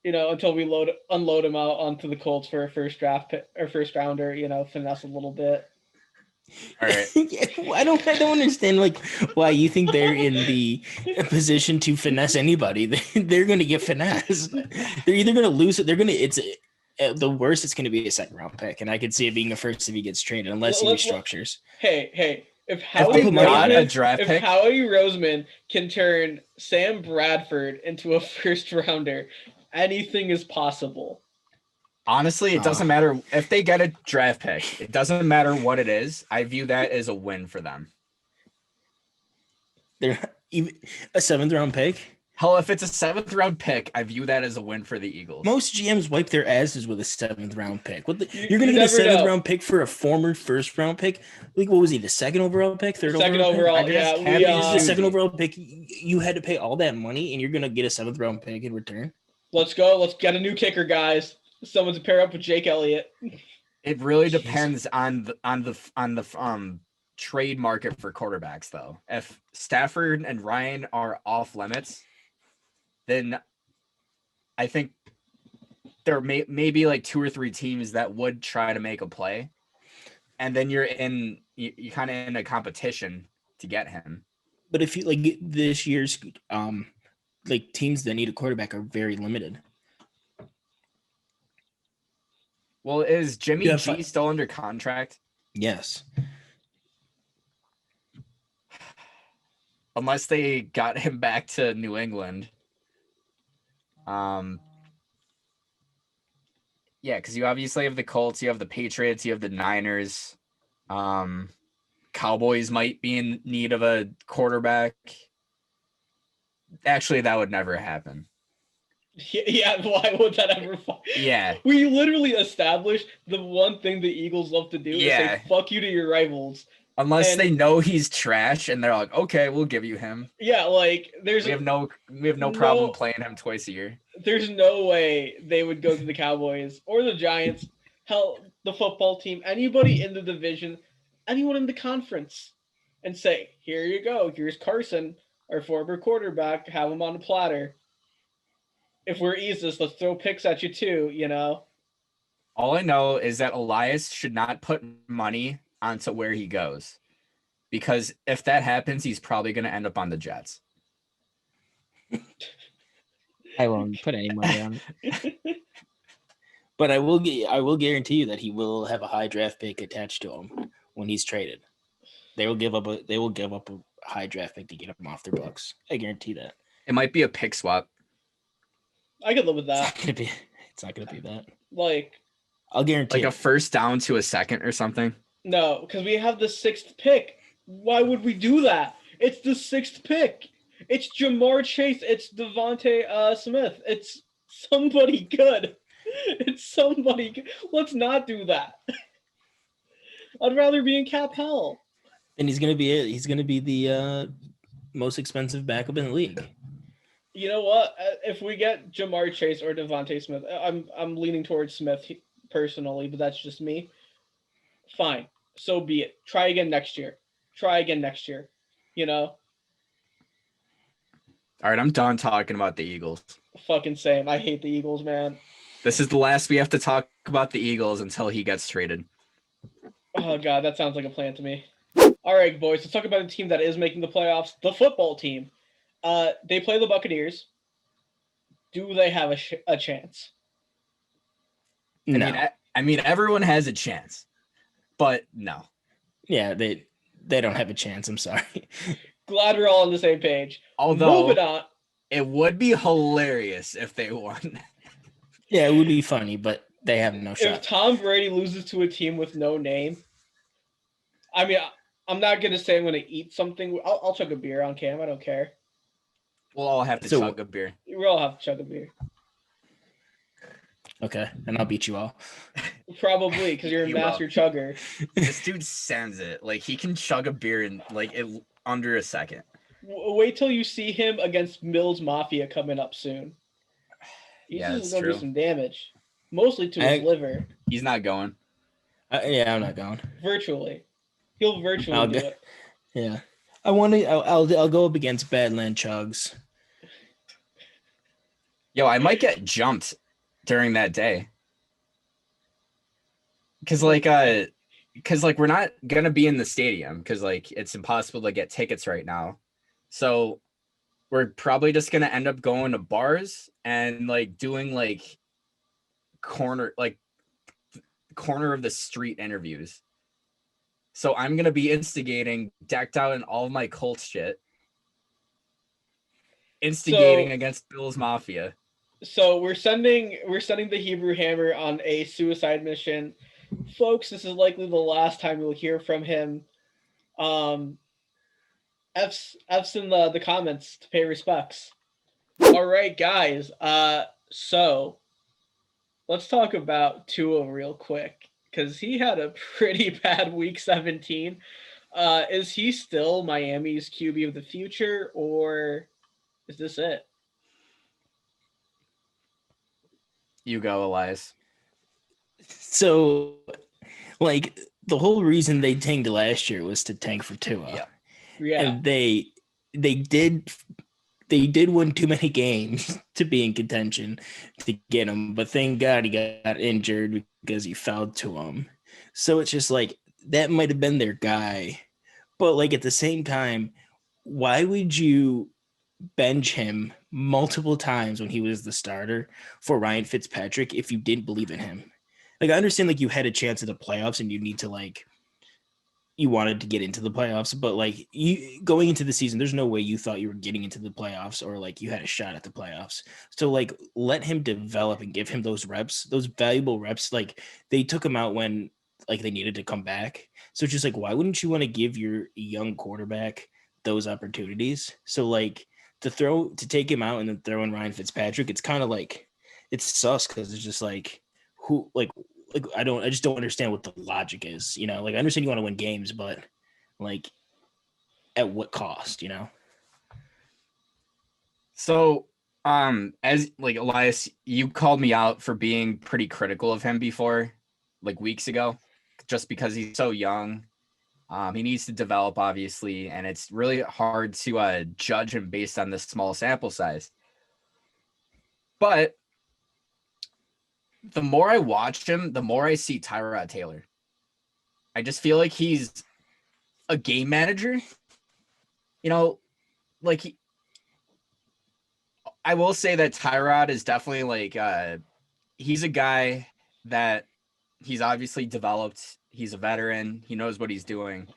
Until we unload him out onto the Colts for a first rounder, finesse a little bit. All right. I don't understand why you think they're in the position to finesse anybody. They're going to get finessed. They're either going to lose it. It's the worst. It's going to be a 2nd round pick, and I could see it being a first if he gets traded, unless he restructures. Hey. If Howie Roseman can turn Sam Bradford into a first rounder, anything is possible. Honestly, it doesn't matter if they get a draft pick. It doesn't matter what it is. I view that as a win for them. They're even a 7th round pick. Hell, if it's a 7th round pick, I view that as a win for the Eagles. Most GMs wipe their asses with a 7th round pick. You're going to get a 7th round pick for a former 1st round pick? What was he, the 2nd overall pick? 3rd overall? Yeah. The 2nd overall pick. You had to pay all that money, and you're going to get a 7th round pick in return? Let's go. Let's get a new kicker, guys. Someone to pair up with Jake Elliott. It really depends on the trade market for quarterbacks, though. If Stafford and Ryan are off limits, then I think there may be like 2 or 3 teams that would try to make a play, and then you're kind of in a competition to get him. But if you this year's teams that need a quarterback are very limited. Well, is Jimmy G still under contract? Yes. Unless they got him back to New England. Yeah, because you obviously have the Colts, you have the Patriots, you have the Niners. Cowboys might be in need of a quarterback. Actually, that would never happen. Yeah, why would that ever? Yeah, we literally established the one thing the Eagles love to do is say "fuck you" to your rivals. Unless they know he's trash and they're like, okay, we'll give you him. Yeah, we have no problem playing him twice a year. There's no way they would go to the Cowboys or the Giants, hell, the football team, anybody in the division, anyone in the conference, and say, here you go, here's Carson, our former quarterback, have him on a platter. If we're Eases, let's throw picks at you too, All I know is that Elias should not put money onto where he goes, because if that happens, he's probably going to end up on the Jets. I won't put any money on it. But I will guarantee you that he will have a high draft pick attached to him when he's traded. They will give up a high draft pick to get him off their books. I guarantee that. It might be a pick swap. I could live with that. It's not gonna be that. I'll guarantee a first down to a second or something. No, because we have the 6th pick. Why would we do that? It's the 6th pick. It's Jamar Chase. It's Devontae Smith. It's somebody good. It's somebody good. Let's not do that. I'd rather be in cap hell. And he's gonna be the most expensive backup in the league. You know what? If we get Jamar Chase or Devontae Smith, I'm leaning towards Smith personally, but that's just me. Fine, so be it. Try again next year. You know. All right, I'm done talking about the Eagles. Fucking same. I hate the Eagles, man. This is the last we have to talk about the Eagles until he gets traded. Oh god, that sounds like a plan to me. All right, boys, let's talk about a team that is making the playoffs, the football team. They play the Buccaneers. Do they have a chance? No. I mean, everyone has a chance, but no. Yeah, they don't have a chance. I'm sorry. Glad we're all on the same page. Although, moving on. It would be hilarious if they won. Yeah, it would be funny, but they have no shot. If Tom Brady loses to a team with no name, I mean, I'm not gonna say I'm gonna eat something. I'll chug a beer on cam. I don't care. We'll all have to chug a beer. We'll all have to chug a beer. Okay, and I'll beat you all. Probably, because you're a master chugger. This dude sends it. Like, he can chug a beer in under a second. Wait till you see him against Mills Mafia coming up soon. He's just gonna do some damage, mostly to his liver. He's not going. Yeah, I'm not going. Virtually, he'll virtually do it. Yeah, I want to. I'll go up against Badland Chugs. Yo, I might get jumped during that day. Cause like we're not gonna be in the stadium because like it's impossible to get tickets right now. So we're probably just gonna end up going to bars and like doing like corner of the street interviews. So I'm gonna be instigating, decked out in all of my Colts shit, instigating against Bills Mafia. So we're sending the Hebrew Hammer on a suicide mission. Folks, this is likely the last time you'll hear from him. F's in the comments to pay respects. All right, guys. So let's talk about Tua real quick because he had a pretty bad week 17. Is he still Miami's QB of the future, or is this it? You go, Elias. So, like, the whole reason they tanked last year was to tank for Tua. Yeah. And they did win too many games to be in contention to get him, but thank God he got injured because he fell to him. So it's just like that might have been their guy. But like at the same time, why would you bench him multiple times when he was the starter for Ryan Fitzpatrick if you didn't believe in him? Like, I understand like you had a chance at the playoffs and you need to like you wanted to get into the playoffs, but like you going into the season, there's no way you thought you were getting into the playoffs or like you had a shot at the playoffs. So like let him develop and give him those reps, those valuable reps. Like they took him out when like they needed to come back. So it's just like, why wouldn't you want to give your young quarterback those opportunities? So like to take him out and then throw in Ryan Fitzpatrick, it's kind of like it's sus because it's just like who like I just don't understand what the logic is, you know? Like I understand you want to win games, but like at what cost, you know? So, as like Elias, you called me out for being pretty critical of him before, like weeks ago, just because he's so young. He needs to develop, obviously, and it's really hard to judge him based on this small sample size. But the more I watch him, the more I see Tyrod Taylor. I just feel like he's a game manager. You know, like I will say that Tyrod is definitely like he's a guy that he's obviously developed. He's a veteran. He knows what he's doing.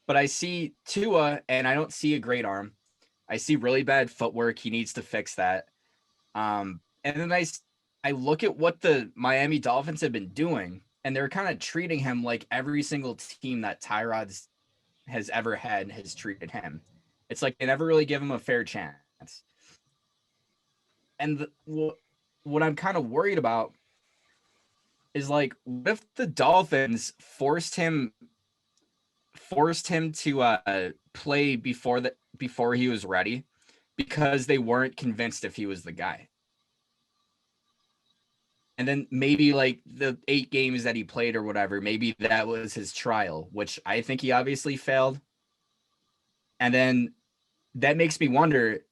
But I see Tua, and I don't see a great arm. I see really bad footwork. He needs to fix that. And then I look at what the Miami Dolphins have been doing, and they're kind of treating him like every single team that Tyrod has ever had has treated him. It's like they never really give him a fair chance. And what I'm kind of worried about is like, what if the Dolphins forced him to play before he was ready because they weren't convinced if he was the guy? And then maybe like the 8 games that he played or whatever, maybe that was his trial, which I think he obviously failed. And then that makes me wonder,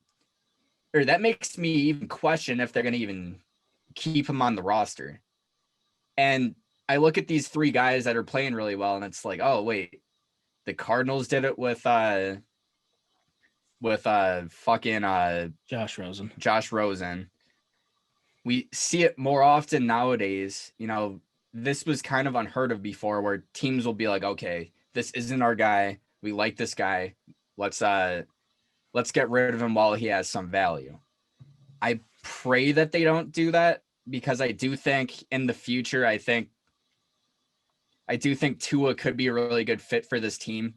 or that makes me even question if they're going to even keep him on the roster. And I look at these 3 guys that are playing really well, and it's like, oh wait, the Cardinals did it with fucking Josh Rosen. Josh Rosen. We see it more often nowadays. You know, this was kind of unheard of before, where teams will be like, okay, this isn't our guy. We like this guy. Let's get rid of him while he has some value. I pray that they don't do that, because I do think in the future, I do think Tua could be a really good fit for this team,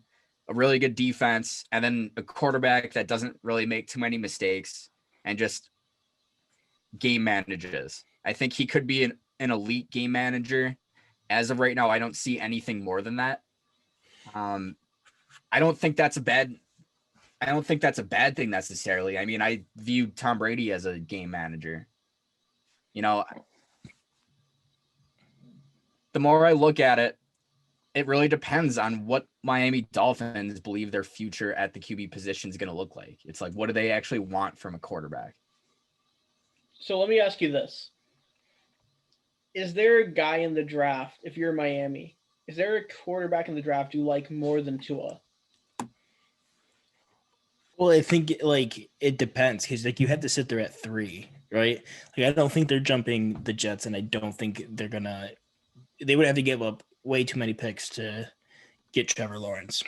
a really good defense, and then a quarterback that doesn't really make too many mistakes and just game manages. I think he could be an elite game manager. As of right now, I don't see anything more than that. I don't think that's a bad thing necessarily. I mean, I view Tom Brady as a game manager. You know, the more I look at it, it really depends on what Miami Dolphins believe their future at the QB position is going to look like. It's like, what do they actually want from a quarterback? So let me ask you this. Is there a guy in the draft, if you're Miami, is there a quarterback in the draft you like more than Tua? Well, I think like it depends, because like you have to sit there at 3, right? Like I don't think they're jumping the Jets, and I don't think they would have to give up way too many picks to get Trevor Lawrence.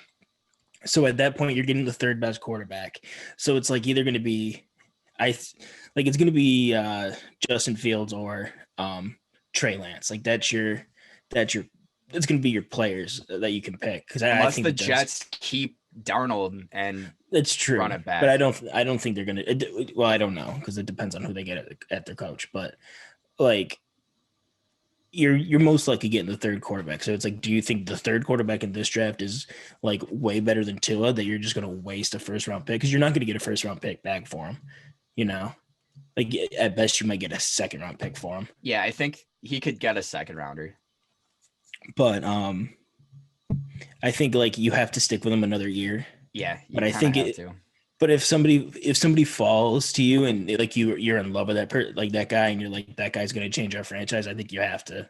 So at that point, you're getting the 3rd best quarterback. So it's like either going to be, it's going to be Justin Fields or Trey Lance. Like it's going to be your players that you can pick. Because I think the Jets keep Darnold and that's true, run it back. But I don't think they're going to. Well, I don't know, because it depends on who they get at their coach. But like, you're most likely getting the 3rd quarterback. So it's like, do you think the 3rd quarterback in this draft is like way better than Tua, that you're just going to waste a 1st round pick? Because you're not going to get a 1st round pick back for him. You know, like at best you might get a 2nd round pick for him. Yeah, I think he could get a 2nd rounder. But I think like you have to stick with him another year. Yeah, but I think But if somebody falls to you and like you're in love with that guy, and you're like, that guy's going to change our franchise, I think you have to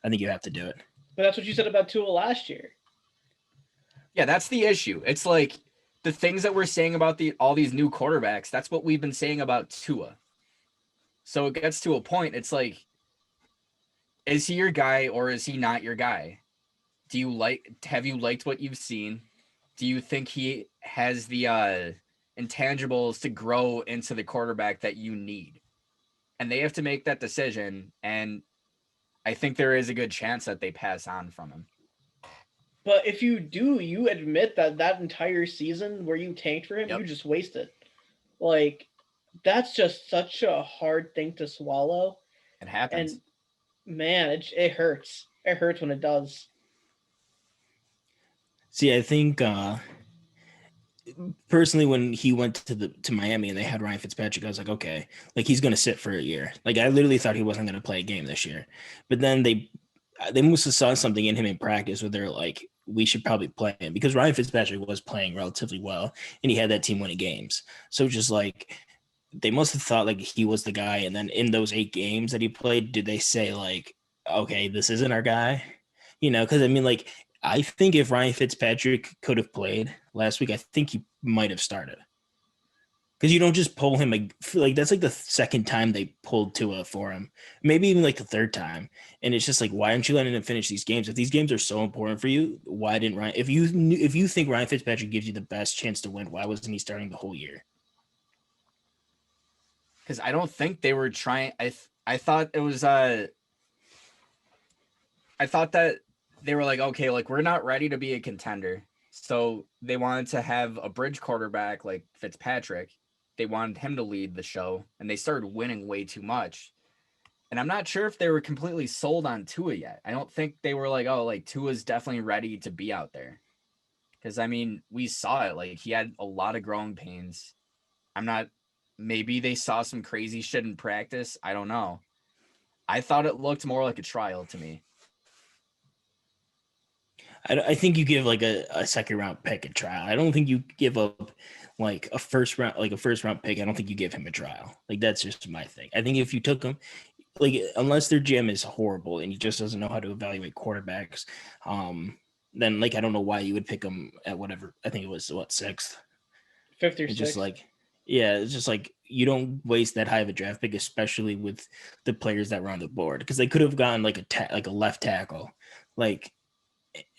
do it. But that's what you said about Tua last year. Yeah, that's the issue. It's like the things that we're saying about all these new quarterbacks, that's what we've been saying about Tua. So it gets to a point, it's like, is he your guy or is he not your guy? Have you liked what you've seen? Do you think he has the intangibles to grow into the quarterback that you need? And they have to make that decision, and I think there is a good chance that they pass on from him. But if you do, you admit that entire season where you tanked for him, Yep. You just wasted. Like, that's just such a hard thing to swallow. It happens. And man, it hurts. It hurts when it does. See, I think personally, when he went to Miami and they had Ryan Fitzpatrick, I was like, okay, like he's going to sit for a year. Like I literally thought he wasn't going to play a game this year. But then they must have saw something in him in practice where they're like, we should probably play him, because Ryan Fitzpatrick was playing relatively well and he had that team winning games. So just like, they must have thought like he was the guy. And then in those 8 games that he played, did they say like, okay, this isn't our guy? You know, because I mean, like, I think if Ryan Fitzpatrick could have played last week, I think he might have started. Because you don't just pull him, like that's like the 2nd time they pulled Tua for him, maybe even like the 3rd time. And it's just like, why aren't you letting him finish these games? If these games are so important for you, why didn't Ryan? If you think Ryan Fitzpatrick gives you the best chance to win, why wasn't he starting the whole year? Because I don't think they were trying. I thought it was I thought that they were like, okay, like we're not ready to be a contender. So they wanted to have a bridge quarterback like Fitzpatrick. They wanted him to lead the show, and they started winning way too much. And I'm not sure if they were completely sold on Tua yet. I don't think they were like, oh, like Tua's definitely ready to be out there. Because, I mean, we saw it. Like, he had a lot of growing pains. Maybe they saw some crazy shit in practice. I don't know. I thought it looked more like a trial to me. I think you give like a second round pick a trial. I don't think you give up like a first round pick. I don't think you give him a trial. Like that's just my thing. I think if you took him, like unless their GM is horrible and he just doesn't know how to evaluate quarterbacks, then like I don't know why you would pick him at whatever. I think it was sixth, fifth or it's sixth. just like it's just like you don't waste that high of a draft pick, especially with the players that were on the board, because they could have gotten like a left tackle, like.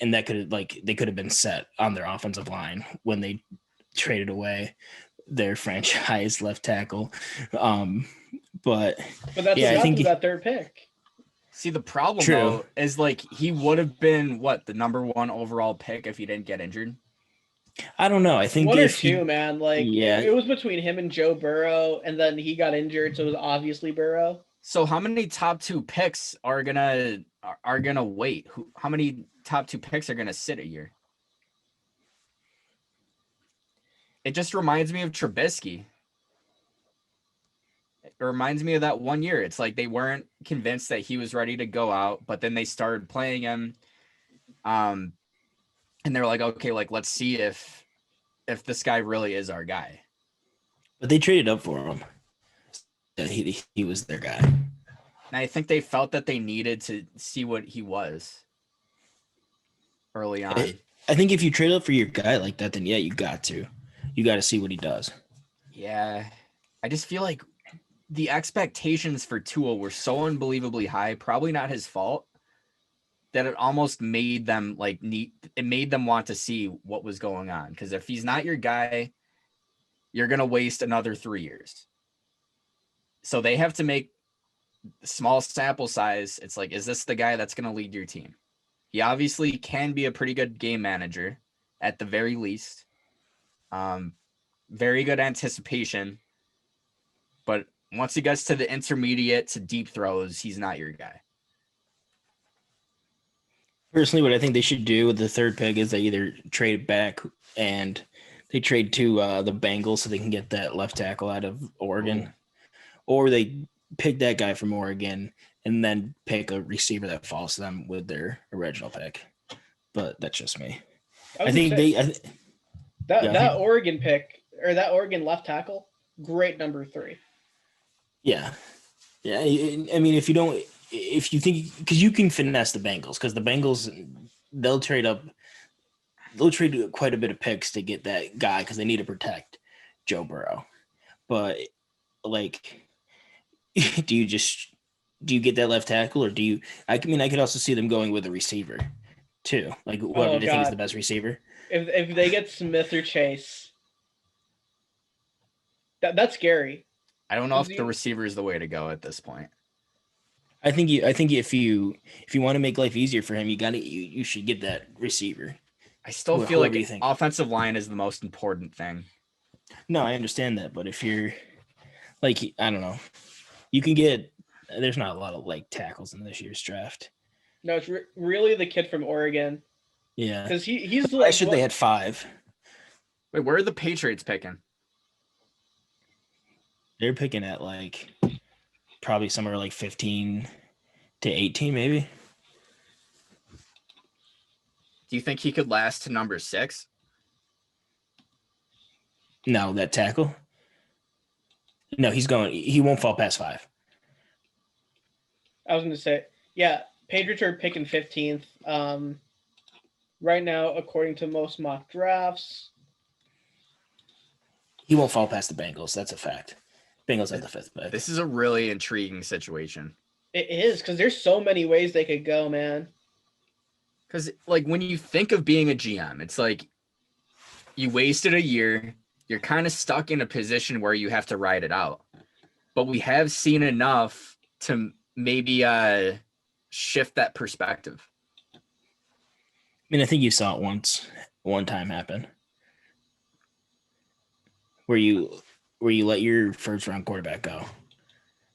And that could they could have been set on their offensive line when they traded away their franchise left tackle. But that's I think that third pick. See, the problem though is like he would have been the number 1 overall pick if he didn't get injured. I don't know. I think 1 or 2, man. Like it was between him and Joe Burrow, and then he got injured, so it was obviously Burrow. So how many top 2 picks are gonna wait? How many top 2 picks are gonna sit a year? It just reminds me of Trubisky. It reminds me of that 1 year. It's like they weren't convinced that he was ready to go out, but then they started playing him. And they're like, okay, like let's see if this guy really is our guy. But they traded up for him. He was their guy. And I think they felt that they needed to see what he was early on. I think if you trade up for your guy like that, then yeah, you got to see what he does. Yeah. I just feel like the expectations for Tua were so unbelievably high, probably not his fault, that it almost made them want to see what was going on. Because if he's not your guy, you're going to waste another 3 years. So they have to make small sample size. It's like, is this the guy that's going to lead your team? He obviously can be a pretty good game manager at the very least. Very good anticipation. But once he gets to the intermediate to deep throws, he's not your guy. Personally, what I think they should do with the third pick is they either trade back and they trade to the Bengals so they can get that left tackle out of Oregon. Or they pick that guy from Oregon and then pick a receiver that falls to them with their original pick. But that's just me. I think that Oregon pick or that Oregon left tackle, great number 3. Yeah. Yeah. I mean, if you think, because you can finesse the Bengals, because the Bengals, they'll trade quite a bit of picks to get that guy because they need to protect Joe Burrow. But like, do you get that left tackle, or do you? I could also see them going with a receiver, too. Like whoever they think is the best receiver. If they get Smith or Chase, that's scary. I don't know if the receiver is the way to go at this point. I think if you want to make life easier for him, you should get that receiver. I still feel like offensive line is the most important thing. No, I understand that, but if you're like, I don't know. You can get – there's not a lot of, like, tackles in this year's draft. No, it's really the kid from Oregon. Yeah. Because he's like – Last year they had 5. Wait, where are the Patriots picking? They're picking at, like, probably somewhere like 15 to 18 maybe. Do you think he could last to number 6? No, that tackle? No, he won't fall past 5. I was going to say, yeah, Patriots are picking 15th. Right now, according to most mock drafts. He won't fall past the Bengals. That's a fact. Bengals have the 5th pick. This is a really intriguing situation. It is, because there's so many ways they could go, man. Because, like, when you think of being a GM, it's like you wasted a year. You're kind of stuck in a position where you have to ride it out. But we have seen enough to maybe shift that perspective. I mean, I think you saw it one time happen. Where you let your first round quarterback go.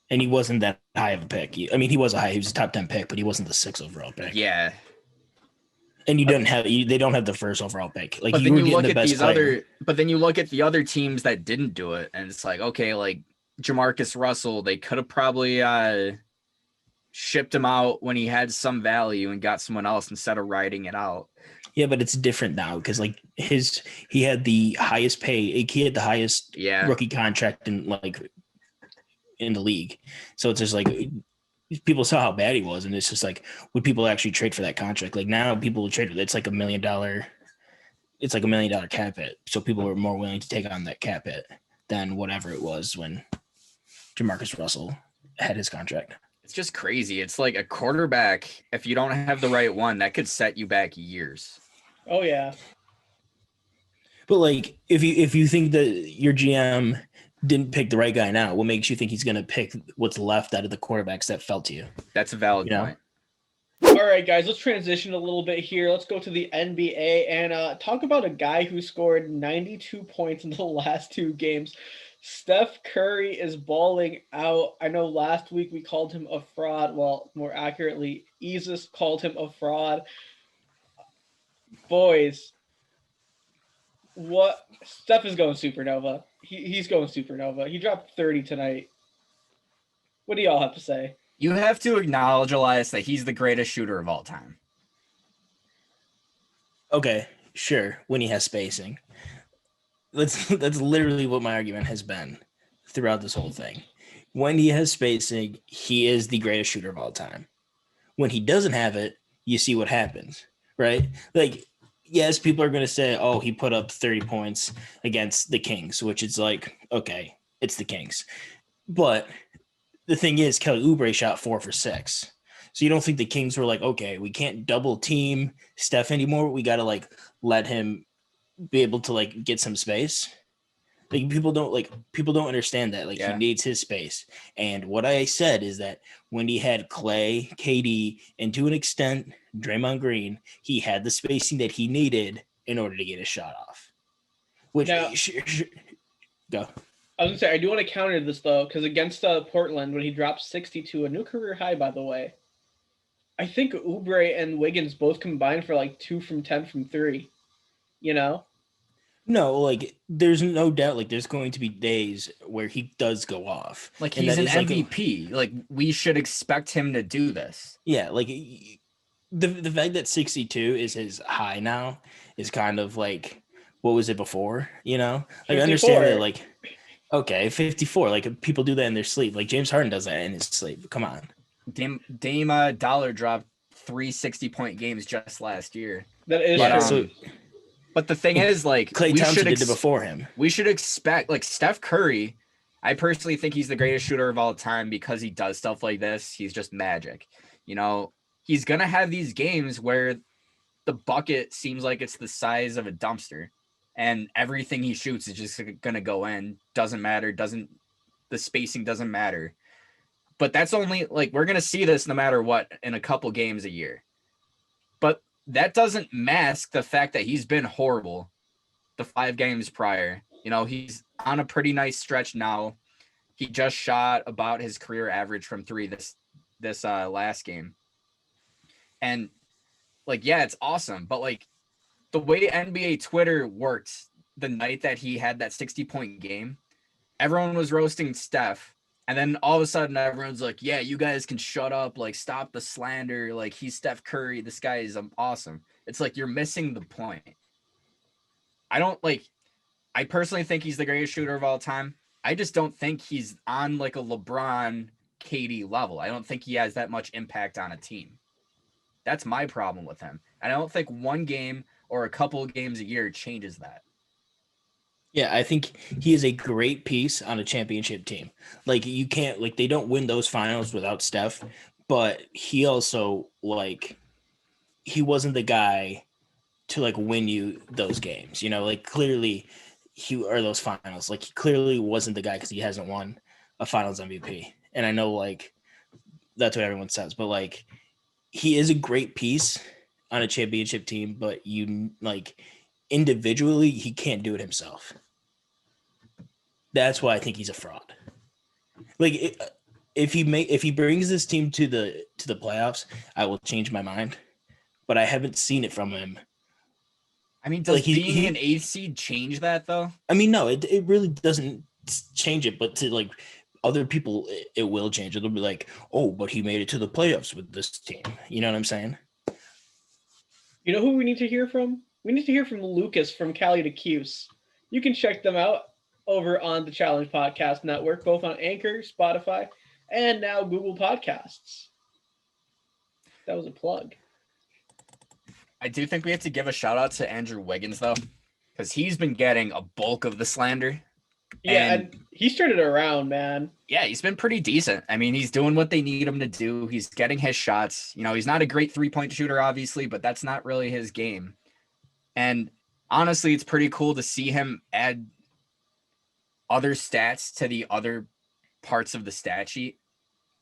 And he wasn't that high of a pick. He was he was a top 10 pick, but he wasn't the 6th overall pick. Yeah. And they don't have the first overall pick. Like, but then you look at but then you look at the other teams that didn't do it, and it's like, okay, like Jamarcus Russell, they could have probably shipped him out when he had some value and got someone else instead of riding it out. Yeah, but it's different now because like he had the highest pay, he had the highest rookie contract in the league. So it's just like people saw how bad he was, and it's just like, would people actually trade for that contract? Like now people will trade it. It's like $1 million. It's like $1 million cap hit. So people are more willing to take on that cap hit than whatever it was when Jamarcus Russell had his contract. It's just crazy. It's like a quarterback, if you don't have the right one, that could set you back years. Oh yeah. But like if you think that your GM didn't pick the right guy now, what makes you think he's going to pick what's left out of the quarterbacks that fell to you? That's a valid point. All right, guys, let's transition a little bit here. Let's go to the NBA and talk about a guy who scored 92 points in the last 2 games. Steph Curry is balling out. I know last week we called him a fraud. Well, more accurately, Isis called him a fraud. Boys, what? Steph is going supernova. He's going supernova. He dropped 30 tonight. What do y'all have to say? You have to acknowledge, Elias, that he's the greatest shooter of all time. Okay, sure, when he has spacing. That's literally what my argument has been throughout this whole thing. When he has spacing, he is the greatest shooter of all time. When he doesn't have it, you see what happens, right? Like, yes, people are going to say, oh, he put up 30 points against the Kings, which is like, okay, it's the Kings. But the thing is, Kelly Oubre shot 4 for 6. So you don't think the Kings were like, okay, we can't double team Steph anymore. We got to like let him be able to like get some space. Like people don't understand that. Like he needs his space. And what I said is that when he had Clay, KD, and to an extent Draymond Green, he had the spacing that he needed in order to get his shot off. Which now, go. I was gonna say I do want to counter this though, because against Portland when he dropped 62, a new career high by the way. I think Oubre and Wiggins both combined for like 2 from 10 from 3. You know? No, like there's no doubt like there's going to be days where he does go off. Like he's an MVP. Like we should expect him to do this. Yeah, like the fact that 62 is his high now is kind of like, what was it before? You know? Like 54. I understand that like, okay, 54. Like people do that in their sleep. Like James Harden does that in his sleep. Come on. Dame Dollar dropped 3 60-point games just last year. That is but the thing is, like, Klay Thompson did it before him. We should expect, like, Steph Curry. I personally think he's the greatest shooter of all time because he does stuff like this. He's just magic. You know, he's going to have these games where the bucket seems like it's the size of a dumpster and everything he shoots is just going to go in. Doesn't matter. The spacing doesn't matter. But that's only, like, we're going to see this no matter what in a couple games a year. But that doesn't mask the fact that he's been horrible the 5 games prior. You know, he's on a pretty nice stretch now. He just shot about his career average from 3 this last game. And like, yeah, it's awesome. But like the way NBA Twitter worked the night that he had that 60-point game, everyone was roasting Steph. And then all of a sudden everyone's like, yeah, you guys can shut up. Like, stop the slander. Like, he's Steph Curry. This guy is awesome. It's like, you're missing the point. I personally think he's the greatest shooter of all time. I just don't think he's on like a LeBron KD level. I don't think he has that much impact on a team. That's my problem with him. And I don't think one game or a couple of games a year changes that. Yeah, I think he is a great piece on a championship team. Like you can't, like they don't win those finals without Steph, but he also like he wasn't the guy to like win you those games. You know, like clearly those finals. Like he clearly wasn't the guy because he hasn't won a Finals MVP. And I know like that's what everyone says, but like he is a great piece on a championship team, but you like individually he can't do it himself. That's why I think he's a fraud. Like if he brings this team to the playoffs, I will change my mind. But I haven't seen it from him. I mean, does like being an 8th seed change that though? I mean, no, it really doesn't change it. But to like other people, it will change. It'll be like, oh, but he made it to the playoffs with this team. You know what I'm saying? You know who we need to hear from? We need to hear from Lucas from Cali to Cuse. You can check them out over on the Challenge Podcast Network, both on Anchor, Spotify, and now Google Podcasts. That was a plug. I do think we have to give a shout out to Andrew Wiggins, though, because he's been getting a bulk of the slander. Yeah, and he's turned it around, man. Yeah, he's been pretty decent. I mean, he's doing what they need him to do. He's getting his shots. You know, he's not a great three-point shooter, obviously, but that's not really his game. And honestly, it's pretty cool to see him add other stats to the other parts of the stat sheet.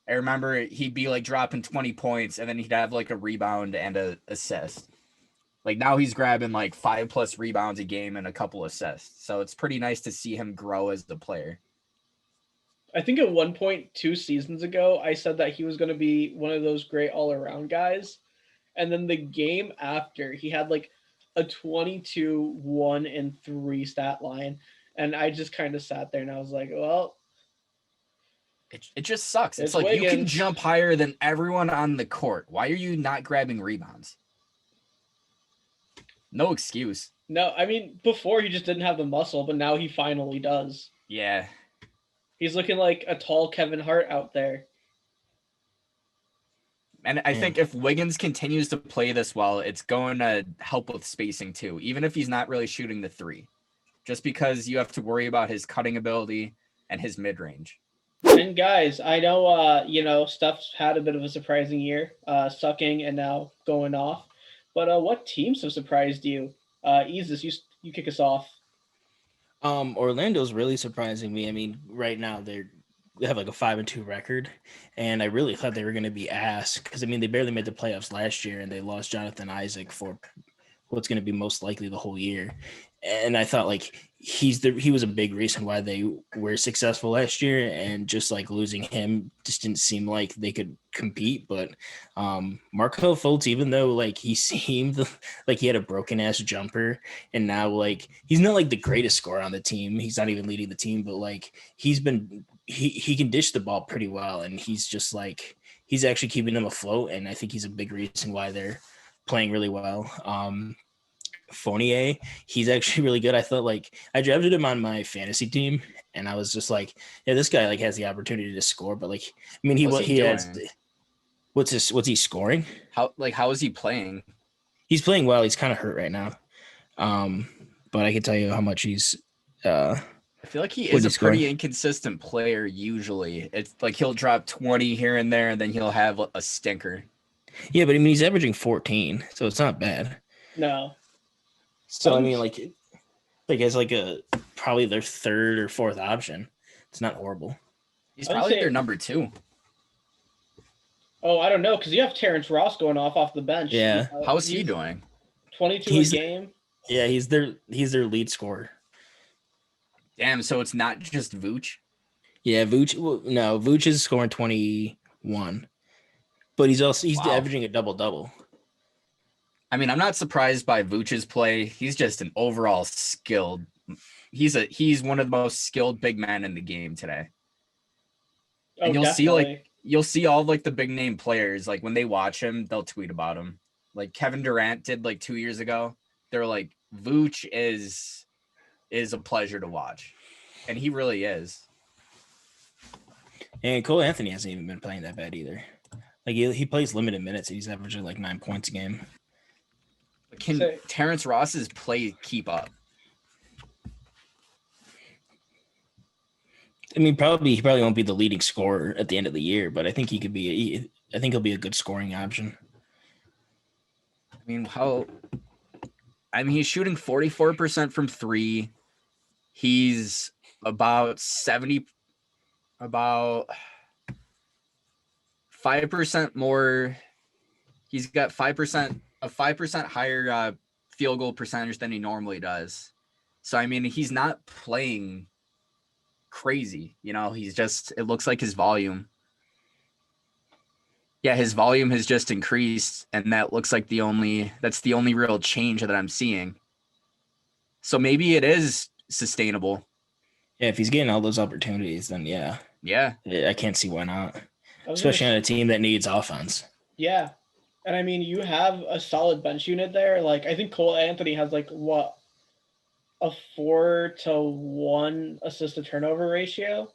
I remember he'd be like dropping 20 points and then he'd have like a rebound and a assist. Like now he's grabbing like 5+ rebounds a game and a couple assists. So it's pretty nice to see him grow as the player. I think at one point 2 seasons ago, I said that he was going to be one of those great all-around guys. And then the game after, he had like a 22, 1, and 3 stat line. And I just kind of sat there and I was like, well, it just sucks. It's like Wiggins. You can jump higher than everyone on the court. Why are you not grabbing rebounds? No excuse. No, I mean, before he just didn't have the muscle, but now he finally does. Yeah. He's looking like a tall Kevin Hart out there. And I think if Wiggins continues to play this well, it's going to help with spacing too, even if he's not really shooting the 3. Just because you have to worry about his cutting ability and his mid-range. And guys, I know, Steph's had a bit of a surprising year, sucking and now going off. But what teams have surprised you? Isis, you kick us off. Orlando's really surprising me. I mean, right now they have like a 5-2 record, and I really thought they were going to be ass because I mean they barely made the playoffs last year, and they lost Jonathan Isaac for what's going to be most likely the whole year. And I thought like he was a big reason why they were successful last year, and just like losing him just didn't seem like they could compete. But Markelle Fultz, even though like he seemed like he had a broken ass jumper, and now like he's not like the greatest scorer on the team. He's not even leading the team, but like he can dish the ball pretty well, and he's just like he's actually keeping them afloat. And I think he's a big reason why they're playing really well. Fournier, he's actually really good. I thought like I drafted him on my fantasy team, and I was just like, yeah, this guy like has the opportunity to score. But like, I mean, he has. What's he scoring? How is he playing? He's playing well. He's kind of hurt right now. But I can tell you how much he's. I feel like he is a pretty inconsistent player. Usually, it's like he'll drop 20 here and there, and then he'll have a stinker. Yeah, but I mean, he's averaging 14, so it's not bad. No. So I mean, like as like probably their 3rd or 4th option. It's not horrible. He's probably their number 2. Oh, I don't know, because you have Terrence Ross going off the bench. Yeah. How's he doing? 22 a game. Yeah, he's their lead scorer. Damn, so it's not just Vooch? Yeah, Vooch is scoring 21. But he's averaging a double-double. I mean, I'm not surprised by Vooch's play. He's just an overall skilled. He's one of the most skilled big men in the game today. And you'll see all like the big name players, like when they watch him, they'll tweet about him. Like Kevin Durant did like 2 years ago. They're like, Vooch is a pleasure to watch. And he really is. And Cole Anthony hasn't even been playing that bad either. Like he plays limited minutes. He's averaging like 9 points a game. Can Terrence Ross's play keep up? I mean, he probably won't be the leading scorer at the end of the year, but I think he'll be a good scoring option. I mean, he's shooting 44% from 3. He's about 5% more. He's got 5% higher field goal percentage than he normally does. So, I mean, he's not playing crazy. You know, it looks like his volume. Yeah, his volume has just increased, and that looks like that's the only real change that I'm seeing. So maybe it is sustainable. Yeah, if he's getting all those opportunities, then yeah. Yeah. I can't see why not, I was especially gonna on a team that needs offense. Yeah. And I mean, you have a solid bench unit there. Like, I think Cole Anthony has like what, a 4-to-1 assist to turnover ratio.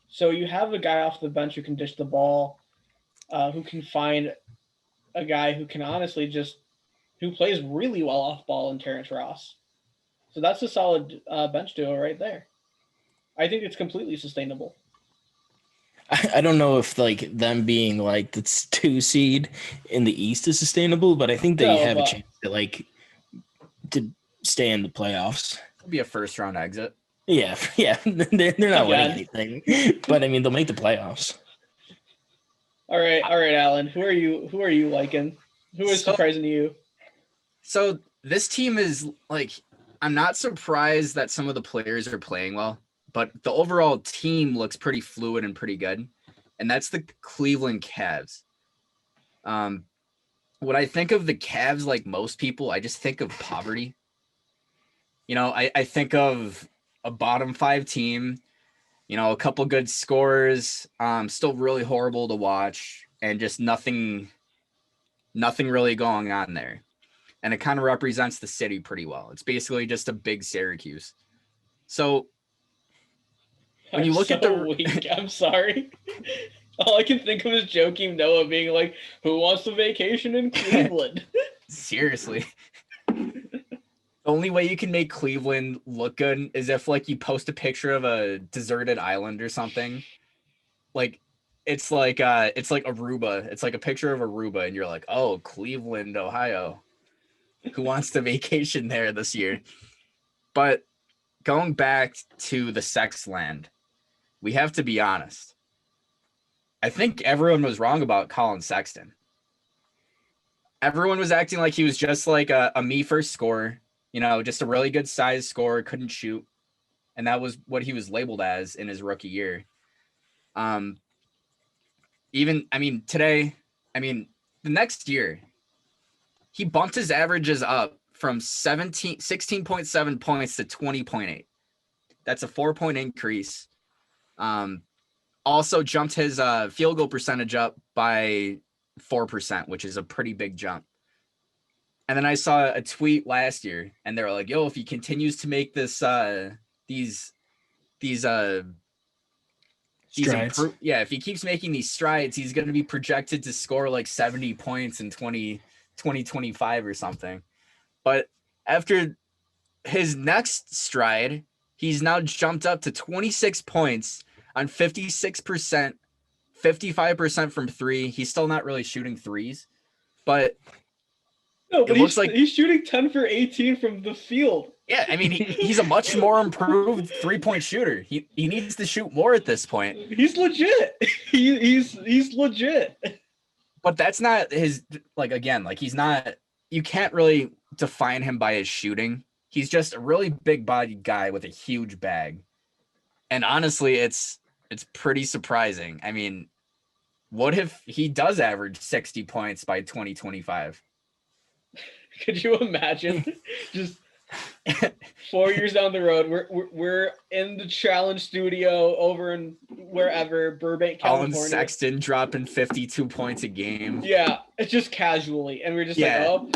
So you have a guy off the bench who can dish the ball, who can find a guy who can honestly just who plays really well off ball in Terrence Ross. So that's a solid bench duo right there. I think it's completely sustainable. I don't know if like them being like the 2 seed in the East is sustainable, but I think they have a chance to stay in the playoffs. It'll be a first round exit. Yeah. They're not winning anything, but I mean they'll make the playoffs. All right, Alan. Who are you liking? Who is surprising you? So this team is like, I'm not surprised that some of the players are playing well, but the overall team looks pretty fluid and pretty good. And that's the Cleveland Cavs. When I think of the Cavs, like most people, I just think of poverty. You know, I think of a bottom 5 team, you know, a couple good scores, still really horrible to watch, and just nothing really going on there. And it kind of represents the city pretty well. It's basically just a big Syracuse. So when you look at the weak. I'm sorry. All I can think of is Joakim Noah being like, "Who wants to vacation in Cleveland?" Seriously. The only way you can make Cleveland look good is if like you post a picture of a deserted island or something. Like it's like Aruba. It's like a picture of Aruba, and you're like, oh, Cleveland, Ohio. Who wants to vacation there this year? But going back to the sex land, we have to be honest. I think everyone was wrong about Colin Sexton. Everyone was acting like he was just like a me first scorer, you know, just a really good size scorer, couldn't shoot. And that was what he was labeled as in his rookie year. The next year, he bumped his averages up from 16.7 points to 20.8. That's a 4-point increase. Also jumped his field goal percentage up by 4%, which is a pretty big jump. And then I saw a tweet last year, and they were like, "Yo, if he continues to make this if he keeps making these strides, he's going to be projected to score like 70 points in 2025 or something." But after his next stride, he's now jumped up to 26 points on 56%, 55% from 3. He's still not really shooting threes, but it looks like he's shooting 10 for 18 from the field. Yeah, I mean, he's a much more improved 3-point shooter. He needs to shoot more at this point. He's legit. He's legit. But that's not his, like, again, like he's not, you can't really define him by his shooting. He's just a really big bodied guy with a huge bag. And honestly, it's pretty surprising. I mean, what if he does average 60 points by 2025? Could you imagine? Just 4 years down the road, we're in the challenge studio over in wherever, Burbank, California. Colin Sexton dropping 52 points a game. Yeah, it's just casually, and we're just like, oh,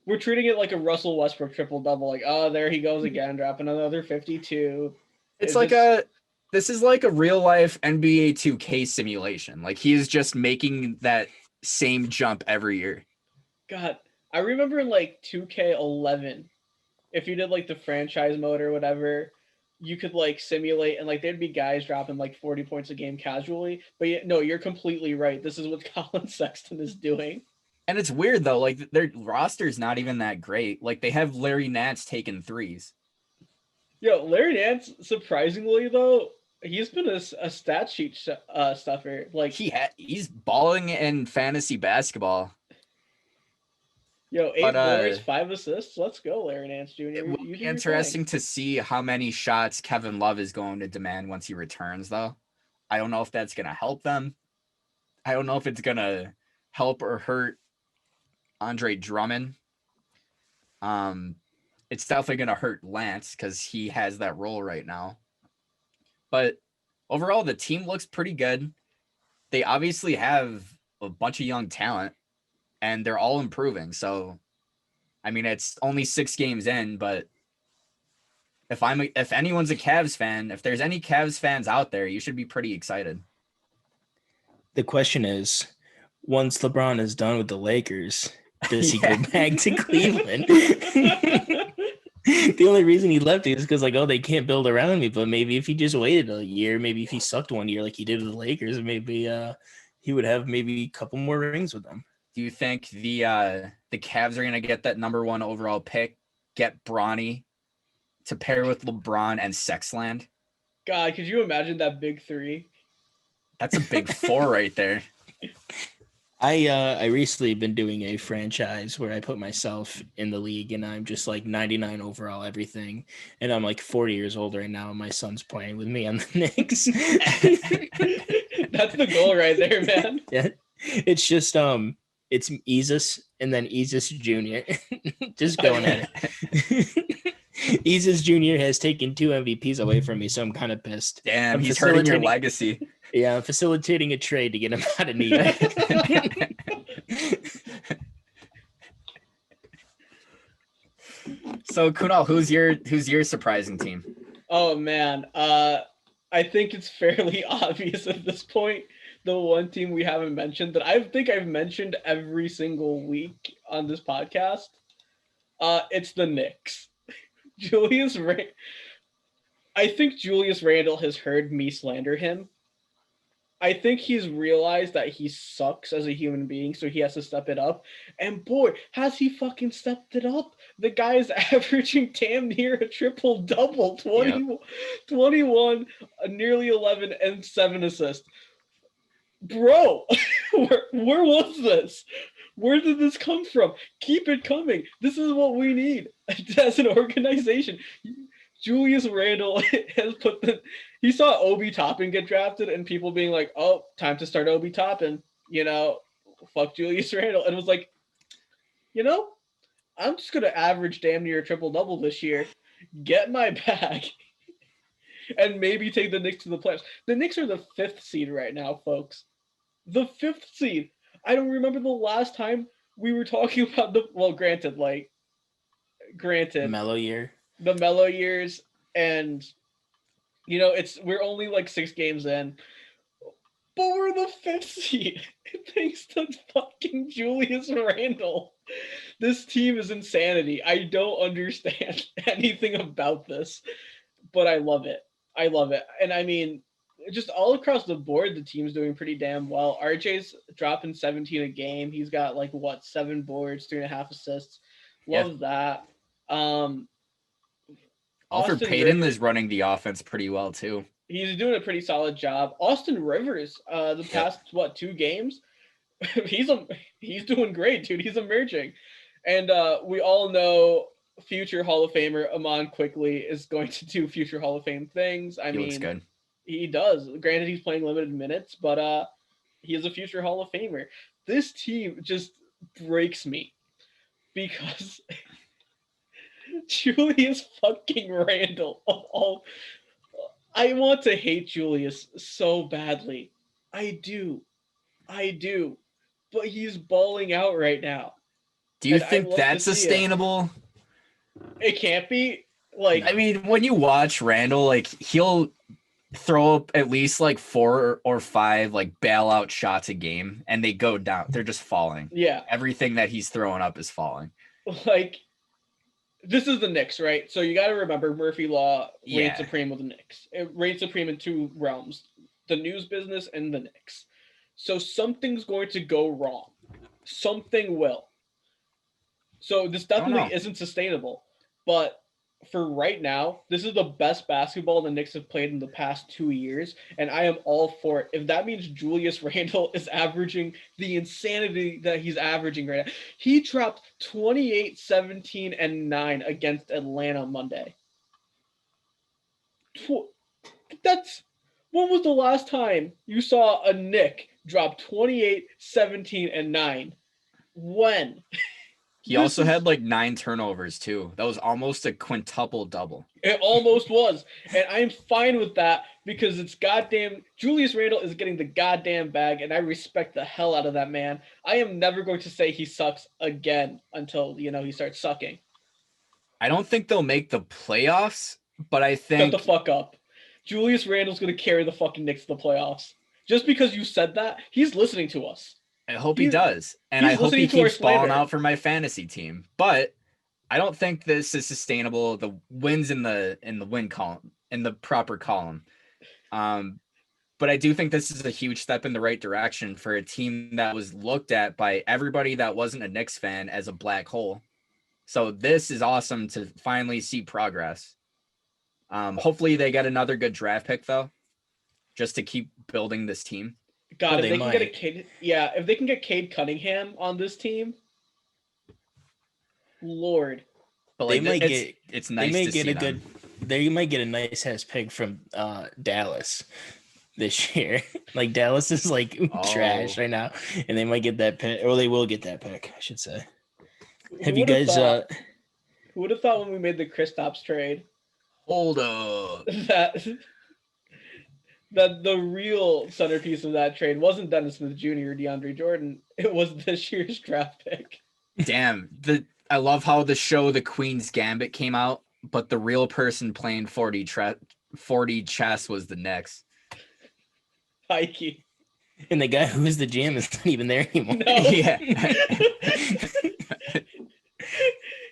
we're treating it like a Russell Westbrook triple double. Like, oh, there he goes again, dropping another 52. This is like a real life NBA 2K simulation. Like he is just making that same jump every year. God, I remember in like 2K11, if you did like the franchise mode or whatever, you could like simulate and like there'd be guys dropping like 40 points a game casually. But no, you're completely right. This is what Colin Sexton is doing. And it's weird though, like their roster's not even that great. Like they have Larry Nance taking threes. Yo, Larry Nance, surprisingly though, he's been a stat sheet stuffer. Like he's balling in fantasy basketball. Yo, 8 boards, 5 assists. Let's go, Larry Nance Jr. It will be interesting to see how many shots Kevin Love is going to demand once he returns, though. I don't know if that's going to help them. I don't know if it's going to help or hurt Andre Drummond. It's definitely going to hurt Lance because he has that role right now. But overall, the team looks pretty good. They obviously have a bunch of young talent, and they're all improving. So, I mean, it's only 6 games in, but if anyone's a Cavs fan, if there's any Cavs fans out there, you should be pretty excited. The question is, once LeBron is done with the Lakers, does he go back to Cleveland? The only reason he left is because, like, oh, they can't build around me. But maybe if he just waited a year, maybe if he sucked 1 year like he did with the Lakers, maybe he would have maybe a couple more rings with them. Do you think the Cavs are going to get that number 1 overall pick, get Bronny to pair with LeBron and Sexland? God, could you imagine that big 3? That's a big 4 right there. I recently been doing a franchise where I put myself in the league and I'm just like 99 overall everything, and I'm like 40 years old right now and my son's playing with me on the Knicks. That's the goal right there, man. Yeah, it's just it's Ezus and then Ezus Jr. just going at it. Ezus Jr. has taken 2 MVPs away from me, so I'm kind of pissed. Damn, he's hurting your legacy. Yeah, I'm facilitating a trade to get him out of New York. So, Kunal, who's your surprising team? Oh man, I think it's fairly obvious at this point. The one team we haven't mentioned that I think I've mentioned every single week on this podcast, it's the Knicks. I think Julius Randle has heard me slander him. I think he's realized that he sucks as a human being, so he has to step it up. And boy, has he fucking stepped it up. The guy is averaging damn near a triple-double, 21, nearly 11, and 7 assists. Bro, where was this? Where did this come from? Keep it coming. This is what we need as an organization. Julius Randle has he saw Obi Toppin get drafted and people being like, oh, time to start Obi Toppin, fuck Julius Randle. And it was like, I'm just going to average damn near a triple-double this year, get my bag, and maybe take the Knicks to the playoffs. The Knicks are the 5th seed right now, folks. The 5th seed. I don't remember the last time we were talking about granted. Mellow year. The mellow years, and we're only like 6 games in, but we're the 5th seed thanks to fucking Julius Randle. This team is insanity. I don't understand anything about this, but I love it. And I mean, just all across the board, the team's doing pretty damn well. RJ's dropping 17 a game. He's got 7 boards, 3.5 assists. Love that. Alfred Payton is running the offense pretty well too. He's doing a pretty solid job. Austin Rivers, the past 2 games, he's doing great, dude. He's emerging, and we all know future Hall of Famer Amon Quickly is going to do future Hall of Fame things. He looks good. He does. Granted, he's playing limited minutes, but he is a future Hall of Famer. This team just breaks me because Julius fucking Randle. I want to hate Julius so badly. I do. But he's balling out right now. Do you think that's sustainable? It can't be. I mean, when you watch Randle, he'll throw up at least 4 or 5 bailout shots a game, and they go down. They're just falling. Yeah. Everything that he's throwing up is falling. This is the Knicks, right? So you got to remember Murphy Law reigns supreme with the Knicks. It reigns supreme in 2 realms, the news business and the Knicks. So something's going to go wrong. Something will. So this definitely isn't sustainable. But for right now, this is the best basketball the Knicks have played in the past 2 years, and I am all for it. If that means Julius Randle is averaging the insanity that he's averaging right now. He dropped 28, 17, and 9 against Atlanta Monday. When was the last time you saw a Knick drop 28, 17, and 9? When? He also had like 9 turnovers too. That was almost a quintuple double. It almost was. And I'm fine with that because it's goddamn Julius Randle is getting the goddamn bag, and I respect the hell out of that man. I am never going to say he sucks again until, he starts sucking. I don't think they'll make the playoffs, but I think... Shut the fuck up. Julius Randle's going to carry the fucking Knicks to the playoffs. Just because you said that, he's listening to us. I hope he does. And I hope he keeps balling out for my fantasy team. But I don't think this is sustainable. The wins in the win column, in the proper column. But I do think this is a huge step in the right direction for a team that was looked at by everybody that wasn't a Knicks fan as a black hole. So this is awesome to finally see progress. Hopefully they get another good draft pick though, just to keep building this team. God, if they can get if they can get Cade Cunningham on this team, Lord. But like, it's nice to see them. They might get a nice ass pick from Dallas this year. Like Dallas is like trash right now, and they might get that pick, or they will get that pick, I should say. Have you guys? Who would have thought when we made the Kristaps trade? Hold up. That the real centerpiece of that trade wasn't Dennis Smith Jr. or DeAndre Jordan. It was this year's draft pick. Damn. I love how the show The Queen's Gambit came out, but the real person playing 40 chess was the Knicks. Pikey. And the guy who was the GM is not even there anymore. No. Yeah.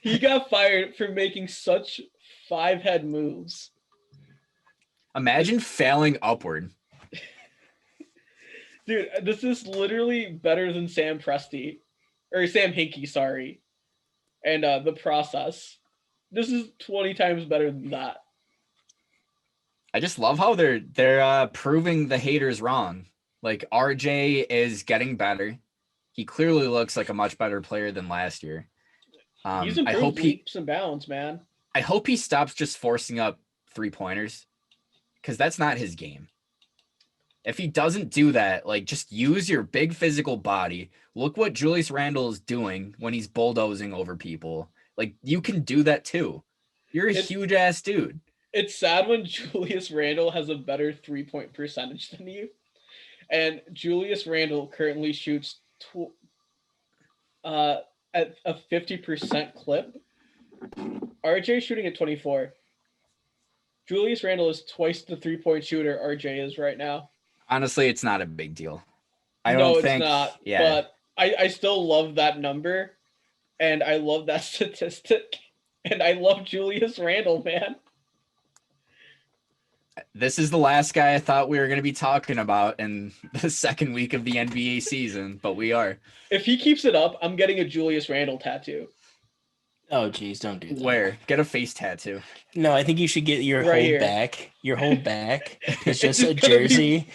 He got fired for making such 5-head moves. Imagine failing upward. Dude, this is literally better than Sam Presti. Or Sam Hinkie, sorry. And The Process. This is 20 times better than that. I just love how they're proving the haters wrong. Like, RJ is getting better. He clearly looks like a much better player than last year. He's improved leaps and bounds, man. I hope he stops just forcing up 3-pointers, because that's not his game. If he doesn't do that, like, just use your big physical body. Look what Julius Randle is doing when he's bulldozing over people. Like, you can do that too. You're a huge-ass dude. It's sad when Julius Randle has a better 3-point percentage than you. And Julius Randle currently shoots at a 50% clip. RJ shooting at 24. Julius Randle is twice the 3-point shooter RJ is right now. Honestly, it's not a big deal. It's not. Yeah. But I still love that number, and I love that statistic, and I love Julius Randle, man. This is the last guy I thought we were going to be talking about in the second week of the NBA season, but we are. If he keeps it up, I'm getting a Julius Randle tattoo. Oh, geez, don't do that. Where? Get a face tattoo. No, I think you should get your whole back. Your whole back. It's just a jersey,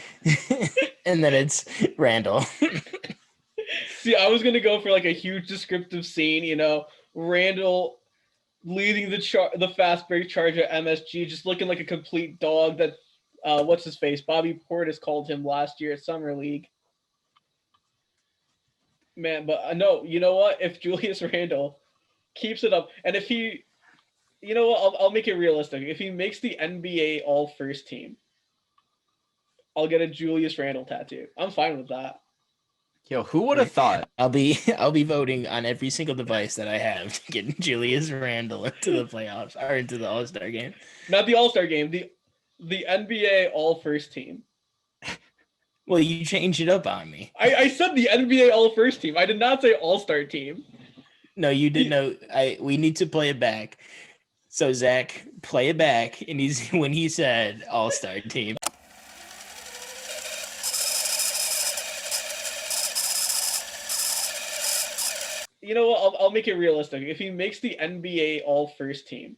and then it's Randle. See, I was going to go for like a huge descriptive scene, Randle leading the fast break charge at MSG, just looking like a complete dog that, what's his face? Bobby Portis called him last year at Summer League. Man, but no, you know what? If Julius Randle keeps it up, and if he, I'll make it realistic. If he makes the NBA All-First team, I'll get a Julius Randle tattoo. I'm fine with that. Yo, who would have thought? I'll be voting on every single device that I have to get Julius Randle into the playoffs or into the All-Star game. Not the All-Star game, the NBA All-First team. Well, you changed it up on me. I said the NBA All-First team. I did not say All-Star team. No, you did know. We need to play it back. So Zach, play it back, and when he said All-Star team. You know what? I'll make it realistic. If he makes the NBA All-First team.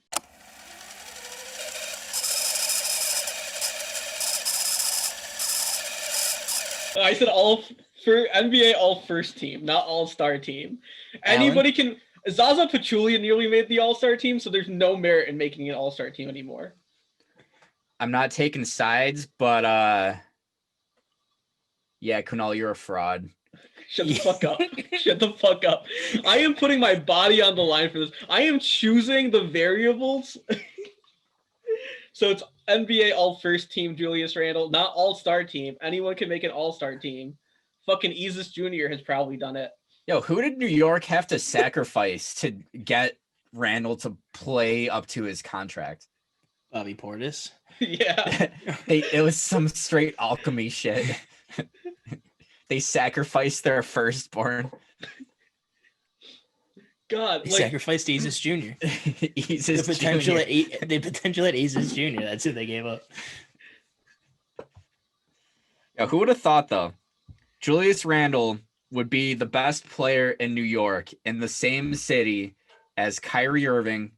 I said for NBA All-First team, not All-Star team. Anybody can. Zaza Pachulia nearly made the All-Star team, so there's no merit in making an All-Star team anymore. I'm not taking sides, but yeah, Kunal, you're a fraud. Shut the fuck up. Shut the fuck up. I am putting my body on the line for this. I am choosing the variables. So it's NBA all first team Julius Randle, not all-star team. Anyone can make an all-star team. Fucking Easus Jr. has probably done it. Yo, who did New York have to sacrifice to get Randle to play up to his contract? Bobby Portis. Yeah. It was some straight alchemy shit. They sacrificed their firstborn. God, they sacrificed Easus Jr. Easus the potential Jr. The potential at Easus Jr. That's who they gave up. Yo, who would have thought though? Julius Randle would be the best player in New York in the same city as Kyrie Irving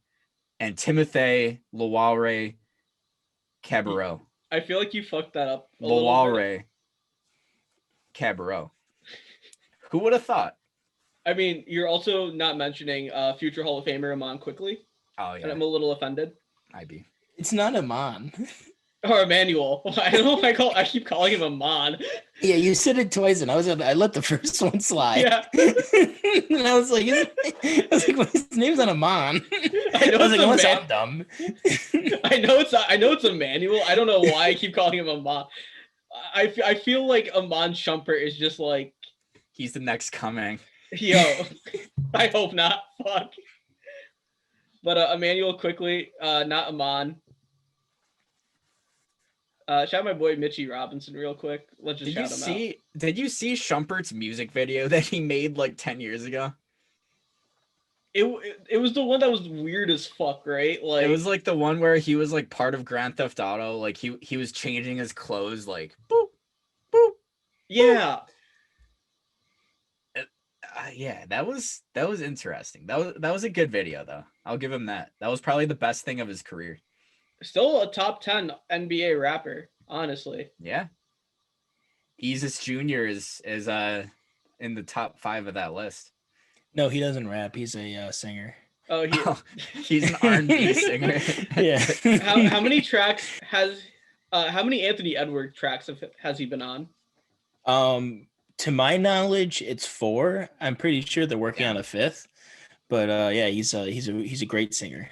and Timothy Luwawu Cabarrot. I feel like you fucked that up. Luwawu Cabarrot. Who would have thought? I mean, you're also not mentioning future Hall of Famer Iman Quickly. Oh yeah. And I'm a little offended. I'd be. It's not Iman. Or Emmanuel. I don't know if I keep calling him Iman. Yeah, you said it twice, and I let the first one slide. Yeah. And I was like, well, his name's not Iman. I know unless I'm dumb. I know it's Emmanuel. I don't know why I keep calling him Iman. I feel like Iman Shumpert is just like he's the next coming. Yo, I hope not. Fuck. But Emmanuel Quickly, not Iman. Shout out my boy Mitchie Robinson real quick. Let's just shout him out. Did you see Shumpert's music video that he made like 10 years ago? It was the one that was weird as fuck, right? Like it was like the one where he was like part of Grand Theft Auto. Like he was changing his clothes like boop, boop. Yeah. Yeah, that was interesting. That was a good video though. I'll give him that. That was probably the best thing of his career. Still a top 10 NBA rapper, honestly. Yeah. Easus Jr. is in the top 5 of that list. No, he doesn't rap. He's a singer. Oh, he's an R&B singer. Yeah. How many tracks how many Anthony Edwards tracks has he been on? To my knowledge, it's 4. I'm pretty sure they're working on a 5th. But yeah, he's a great singer.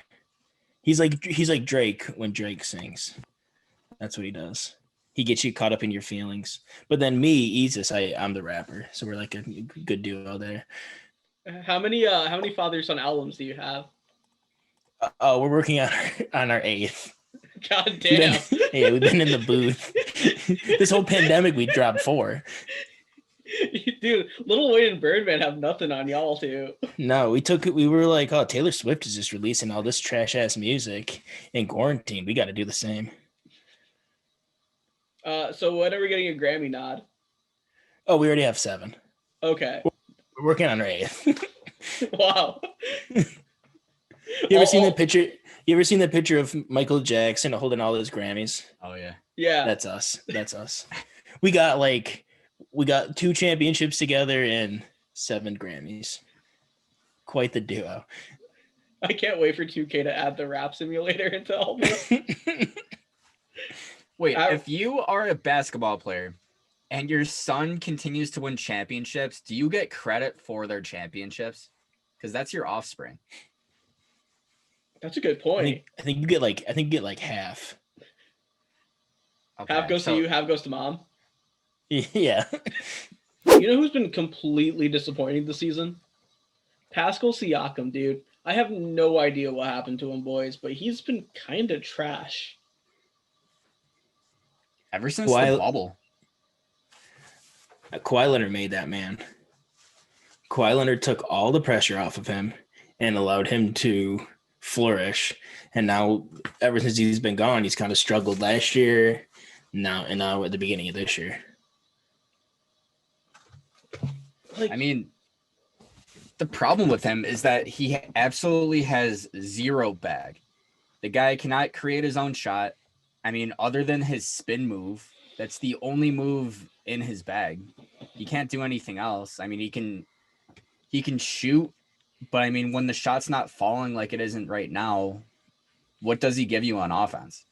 He's like Drake when Drake sings. That's what he does. He gets you caught up in your feelings. But then me, Easus, I'm the rapper. So we're like a good duo there. How many father-son albums do you have? We're working on our 8th. God damn. We've been in the booth. This whole pandemic, we dropped 4. Dude, Lil Wayne and Birdman have nothing on y'all too. No, we were like, oh, Taylor Swift is just releasing all this trash ass music in quarantine. We got to do the same. So when are we getting a Grammy nod? Oh, we already have 7. Okay. We're working on our 8th. Wow. You ever seen the picture? You ever seen the picture of Michael Jackson holding all his Grammys? Oh yeah. Yeah. That's us. We got 2 championships together and 7 Grammys. Quite the duo. I can't wait for 2K to add the rap simulator into all this. Wait, if you are a basketball player and your son continues to win championships, do you get credit for their championships? Because that's your offspring. That's a good point. I think you get like half. Okay, half goes to you, half goes to mom. Yeah. You know who's been completely disappointing this season? Pascal Siakam, dude. I have no idea what happened to him, boys, but he's been kind of trash. Ever since the bubble. Kawhi Leonard made that man. Kawhi Leonard took all the pressure off of him and allowed him to flourish. And now, ever since he's been gone, he's kind of struggled last year. Now at the beginning of this year. I mean, the problem with him is that he absolutely has zero bag. The guy cannot create his own shot. I mean, other than his spin move, that's the only move in his bag. He can't do anything else. I mean, he can shoot, but I mean, when the shot's not falling like it isn't right now, what does he give you on offense?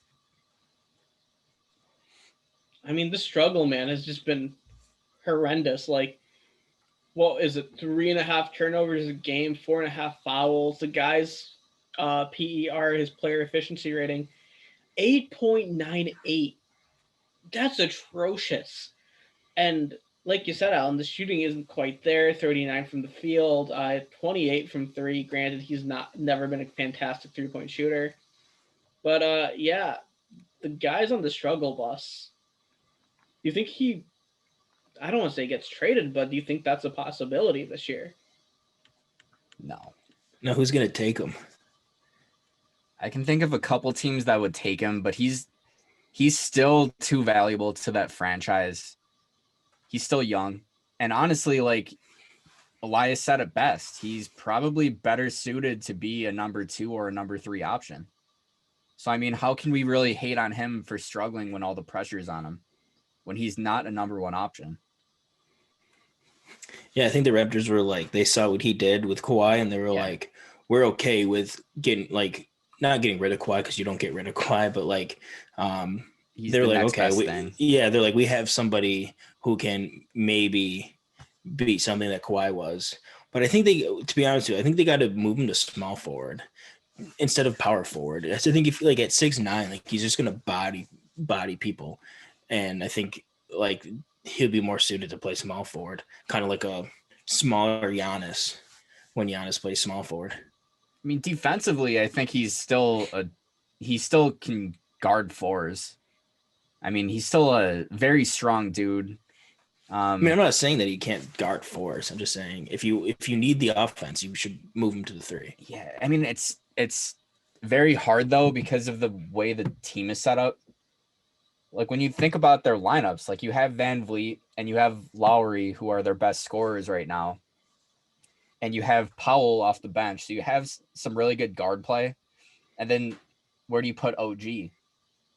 I mean, the struggle, man, has just been horrendous. Like, what is it, 3.5 turnovers a game, 4.5 fouls. The guy's PER, his player efficiency rating, 8.98. That's atrocious. And like you said, Alan, the shooting isn't quite there. 39 from the field, 28 from three. Granted, he's never been a fantastic 3-point shooter. But yeah, the guy's on the struggle bus. Do you think I don't want to say gets traded, but do you think that's a possibility this year? No. No, who's going to take him? I can think of a couple teams that would take him, but he's still too valuable to that franchise. He's still young. And honestly, like Elias said it best, he's probably better suited to be a number 2 or a number 3 option. So, I mean, how can we really hate on him for struggling when all the pressure's on him, when he's not a number 1 option? Yeah, I think the Raptors were like, they saw what he did with Kawhi, and they were like, we're okay with getting, like, not getting rid of Kawhi because you don't get rid of Kawhi, but like, they're like, okay, they're like, we have somebody who can maybe beat something that Kawhi was. But I think to be honest with you, I think they got to move him to small forward instead of power forward. I think if like at 6'9", like he's just gonna body people, and I think like he'll be more suited to play small forward, kind of like a smaller Giannis when Giannis plays small forward. I mean, defensively, I think he still can guard 4s. I mean, he's still a very strong dude. I mean, I'm not saying that he can't guard 4s. I'm just saying if you need the offense, you should move him to the 3. Yeah, I mean, it's very hard though because of the way the team is set up. Like when you think about their lineups, like you have Van Vliet and you have Lowry, who are their best scorers right now. And you have Powell off the bench. So you have some really good guard play. And then where do you put OG? You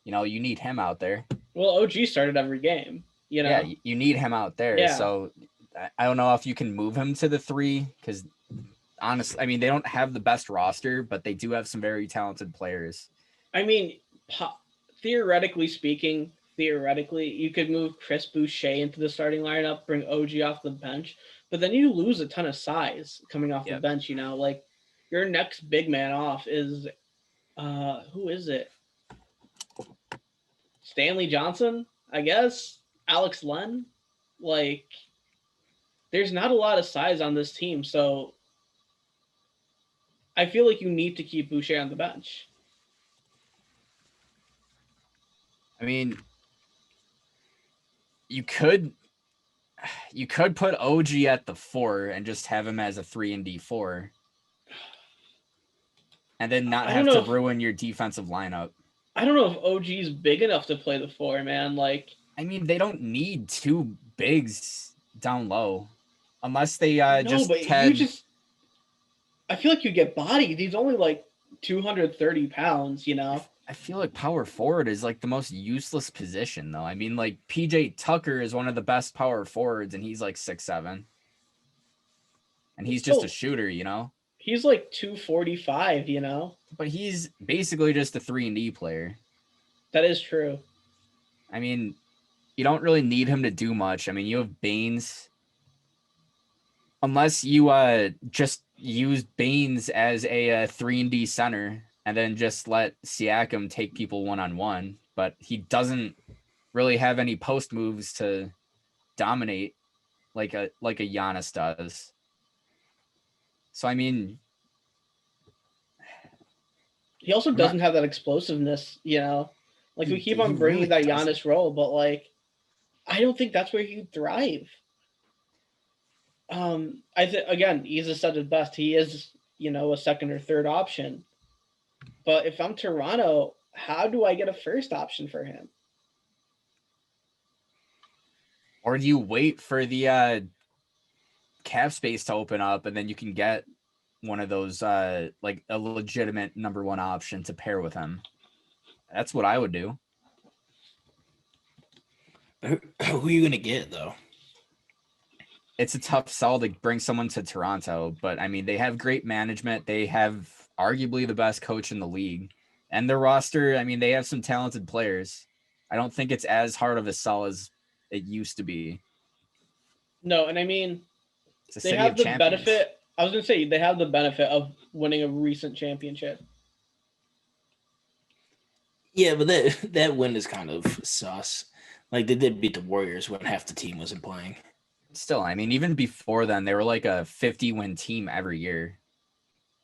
know, you need him out there. Well, OG started every game, you know? Yeah, you need him out there. Yeah. So I don't know if you can move him to the 3 because honestly, I mean, they don't have the best roster, but they do have some very talented players. I mean, theoretically speaking, you could move Chris Boucher into the starting lineup, bring OG off the bench, but then you lose a ton of size coming off the bench, you know? Like, your next big man off is, who is it? Stanley Johnson, I guess? Alex Len? Like, there's not a lot of size on this team, so I feel like you need to keep Boucher on the bench. I mean, you could put OG at the 4 and just have him as a 3 and D4. And then not have to ruin your defensive lineup. I don't know if OG's big enough to play the 4, man. Like, I mean, they don't need 2 bigs down low. Unless they I feel like you get bodied. He's only like 230 pounds, you know? I feel like power forward is like the most useless position, though. I mean, like PJ Tucker is one of the best power forwards, and he's like 6'7", and he's just a shooter, you know. He's like 245, you know. But he's basically just a 3-and-D player. That is true. I mean, you don't really need him to do much. I mean, you have Baines. Unless you just use Baines as a 3-and-D center. And then just let Siakam take people one-on-one. But he doesn't really have any post moves to dominate like a Giannis does. So, I mean... He also doesn't have that explosiveness, you know? Like, we keep on bringing that Giannis role, but, like, I don't think that's where he'd thrive. Again, Isa said it best. He is, you know, a second or third option. But if I'm Toronto, how do I get a first option for him? Or do you wait for the cap space to open up and then you can get one of those like a legitimate number 1 option to pair with him? That's what I would do. Who are you going to get, though? It's a tough sell to bring someone to Toronto, but I mean, they have great management. They have arguably the best coach in the league, and their roster, I mean, they have some talented players. I don't think it's as hard of a sell as it used to be. No, and I mean, They have the benefit. I was gonna say they have the benefit of winning a recent championship. Yeah, but that win is kind of sus. Like they did beat the Warriors when half the team wasn't playing. Still, I mean, even before then, they were like a 50-win team every year.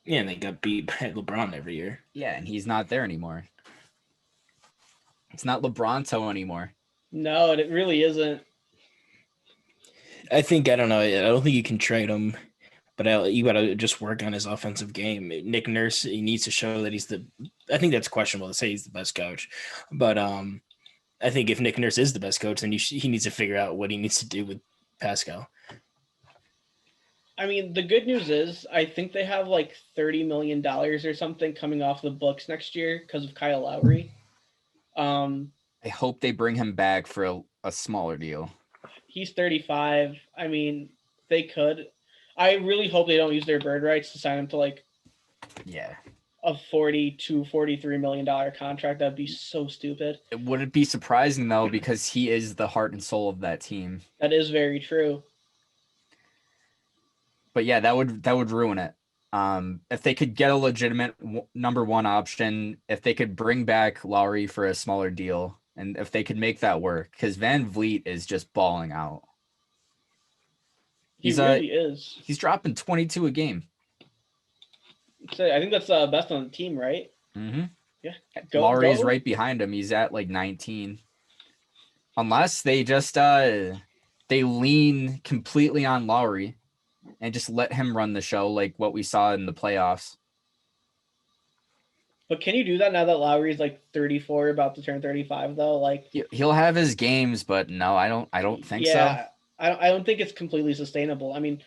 Yeah, and they got beat by LeBron every year. Yeah, and he's not there anymore. It's not LeBronto anymore. No, it really isn't. I don't know. I don't think you can trade him, but you got to just work on his offensive game. Nick Nurse, he needs to show that I think that's questionable to say he's the best coach, but I think if Nick Nurse is the best coach, then he needs to figure out what he needs to do with Pascal. I mean, the good news is I think they have like $30 million or something coming off the books next year because of Kyle Lowry. I hope they bring him back for a smaller deal. He's 35. I mean, they could. I really hope they don't use their bird rights to sign him to like a $40 to $43 million contract. That'd be so stupid. It wouldn't be surprising though, because he is the heart and soul of that team. That is very true. But yeah, that would ruin it. If they could get a legitimate number one option, if they could bring back Lowry for a smaller deal, and if they could make that work, because Van Vliet is just balling out. He really is. He's dropping 22 a game. So I think that's best on the team, right? Mm-hmm. Yeah. Lowry's right behind him. He's at like 19. Unless they just they lean completely on Lowry and just let him run the show like what we saw in the playoffs. But can you do that now that Lowry's like 34, about to turn 35 though? Like he'll have his games, but no, I don't think so. I don't think it's completely sustainable. I mean,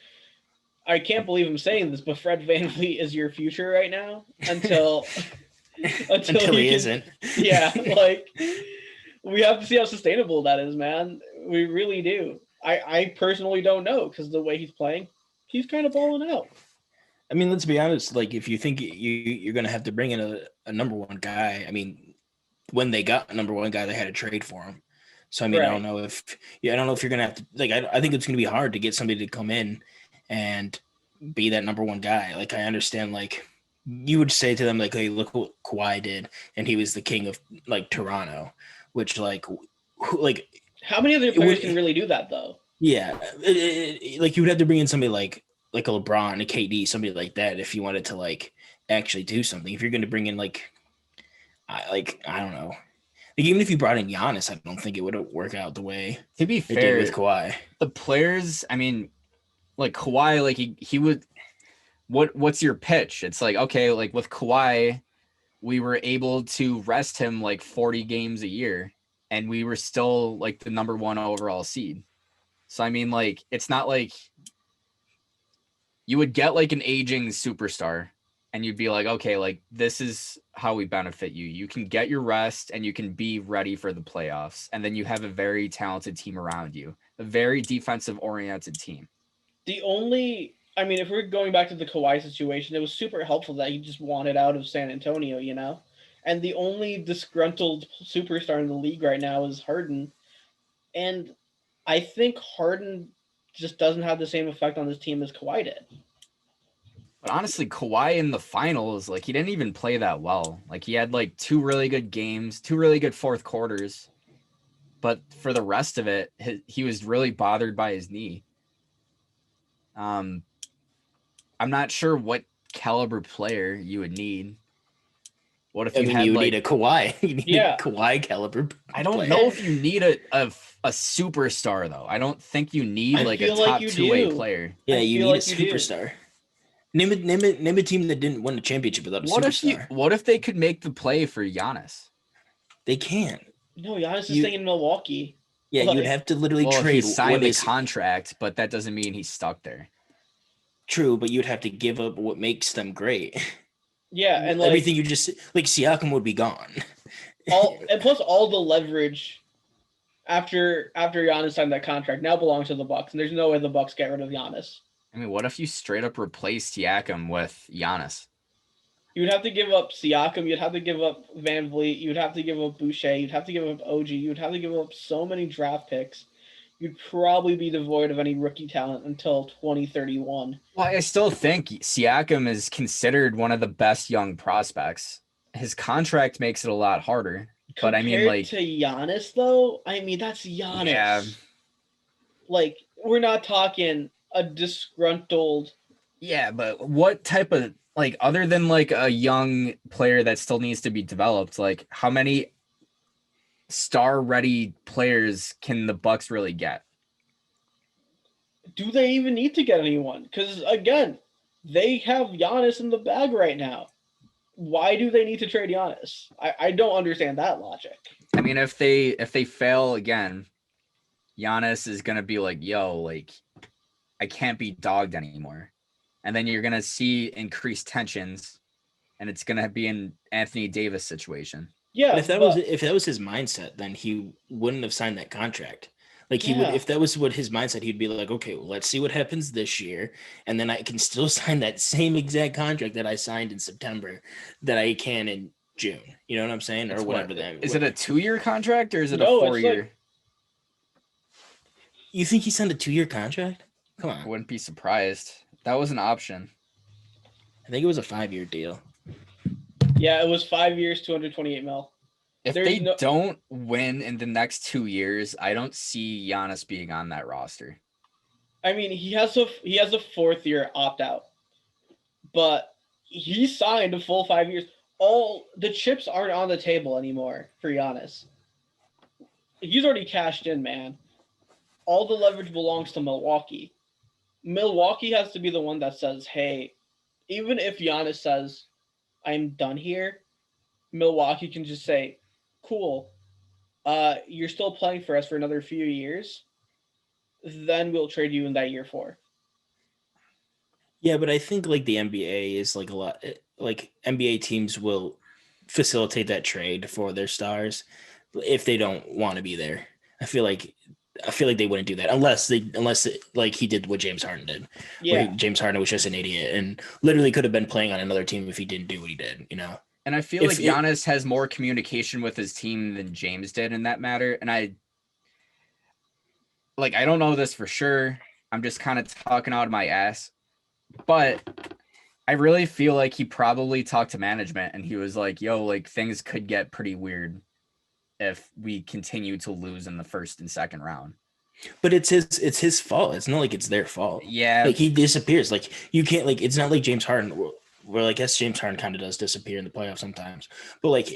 I can't believe I'm saying this, but Fred VanVleet is your future right now until he isn't. Yeah, like we have to see how sustainable that is, man. We really do. I personally don't know because the way he's playing, he's kind of balling out. I mean, let's be honest. Like, if you think you're going to have to bring in a number one guy, I mean, when they got a number one guy, they had to trade for him. So I mean, right. I don't know if you're going to have to like. I think it's going to be hard to get somebody to come in and be that number one guy. Like, I understand. Like, you would say to them, like, "Hey, look what Kawhi did, and he was the king of like Toronto," which like how many other players can really do that though? Yeah, like you would have to bring in somebody like a LeBron, a KD, somebody like that if you wanted to like actually do something. If you're going to bring in I don't know. Like, even if you brought in Giannis, I don't think it would work out the way to be fair with Kawhi. The players, I mean, like Kawhi, like he would. What's your pitch? It's like, okay, like with Kawhi, we were able to rest him like 40 games a year, and we were still like the number one overall seed. So I mean, like, it's not like you would get like an aging superstar and you'd be like, okay, like this is how we benefit you. You can get your rest and you can be ready for the playoffs. And then you have a very talented team around you, a very defensive oriented team. I mean, if we're going back to the Kawhi situation, it was super helpful that he just wanted out of San Antonio, you know? And the only disgruntled superstar in the league right now is Harden. And I think Harden just doesn't have the same effect on this team as Kawhi did. But honestly, Kawhi in the finals, like, he didn't even play that well. Like, he had like 2 really good games, 2 really good fourth quarters. But for the rest of it, he was really bothered by his knee. I'm not sure what caliber player you would need. What if you need a Kawhi? You need a Kawhi caliber player. I don't know if you need a superstar though. I don't think you need like a top 2-way player. Yeah, you need a superstar. Name a team that didn't win the championship without a superstar. What if they could make the play for Giannis? They can't. No, Giannis is staying in Milwaukee. Yeah, you would have to literally trade. He signed a contract, but that doesn't mean he's stuck there. True, but you'd have to give up what makes them great. Yeah, and like, everything you just like Siakam would be gone. Plus all the leverage after Giannis signed that contract now belongs to the Bucks, and there's no way the Bucks get rid of Giannis. I mean, what if you straight up replaced Siakam with Giannis? You would have to give up Siakam. You'd have to give up VanVleet. You'd have to give up Boucher. You'd have to give up OG. You'd have to give up so many draft picks. you'd probably be devoid of any rookie talent until 2031. Well, I still think Siakam is considered one of the best young prospects. His contract makes it a lot harder. But I mean, like, to Giannis, though, I mean, that's Giannis. Yeah. Like, we're not talking a disgruntled. Yeah, but what type of, like, other than like a young player that still needs to be developed, like, how many star-ready players can the Bucks really get? Do they even need to get anyone? Because again, they have Giannis in the bag right now. Why do they need to trade Giannis? I don't understand that logic. I mean, if they fail again, Giannis is gonna be like, yo, like, I can't be dogged anymore. And then you're gonna see increased tensions, and it's gonna be an Anthony Davis situation. Yeah, but if that was his mindset, then he wouldn't have signed that contract. Like he would, if that was what his mindset, he'd be like, okay, well, let's see what happens this year, and then I can still sign that same exact contract that I signed in September that I can in June. You know what I'm saying, or whatever. Is it a 2-year contract or is it a 4-year? Like, you think he signed a 2-year contract? Come on, I wouldn't be surprised. That was an option. I think it was a 5-year deal. Yeah, it was 5 years, 228 mil. If they don't win in the next 2 years, I don't see Giannis being on that roster. I mean, he has a 4th year opt out, but he signed a full 5 years. All the chips aren't on the table anymore for Giannis. He's already cashed in, man. All the leverage belongs to Milwaukee. Milwaukee has to be the one that says, hey, even if Giannis says, I'm done here, Milwaukee can just say, cool, you're still playing for us for another few years, then we'll trade you in that year 4. Yeah, but I think like the NBA is like a lot, like NBA teams will facilitate that trade for their stars if they don't want to be there. I feel like they wouldn't do that unless like he did what James Harden did. Yeah, James Harden was just an idiot and literally could have been playing on another team if he didn't do what he did, you know. And I feel like Giannis has more communication with his team than James did in that matter. And I don't know this for sure. I'm just kind of talking out of my ass. But I really feel like he probably talked to management and he was like, yo, like, things could get pretty weird if we continue to lose in the first and second round. But it's his fault. It's not like it's their fault. Yeah. Like he disappears. Like you can't, like, it's not like James Harden where like, yes, James Harden kind of does disappear in the playoffs sometimes. But like,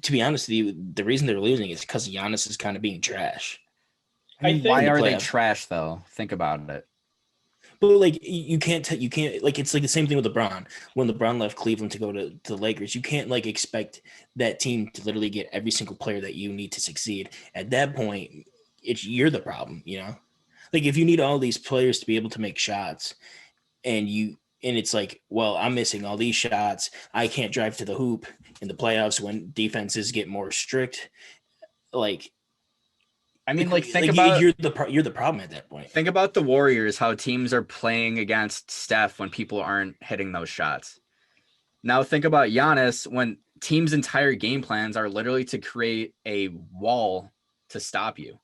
to be honest with you, the reason they're losing is because Giannis is kind of being trash. Why are they trash though? Think about it. But like you can't like, it's like the same thing with LeBron. When LeBron left Cleveland to go to the Lakers, you can't like expect that team to literally get every single player that you need to succeed. At that point, you're the problem, you know? Like if you need all these players to be able to make shots and it's like, well, I'm missing all these shots. I can't drive to the hoop in the playoffs when defenses get more strict. Like, I mean, like think about you're the problem at that point. Think about the Warriors, how teams are playing against Steph when people aren't hitting those shots. Now think about Giannis when teams' entire game plans are literally to create a wall to stop you.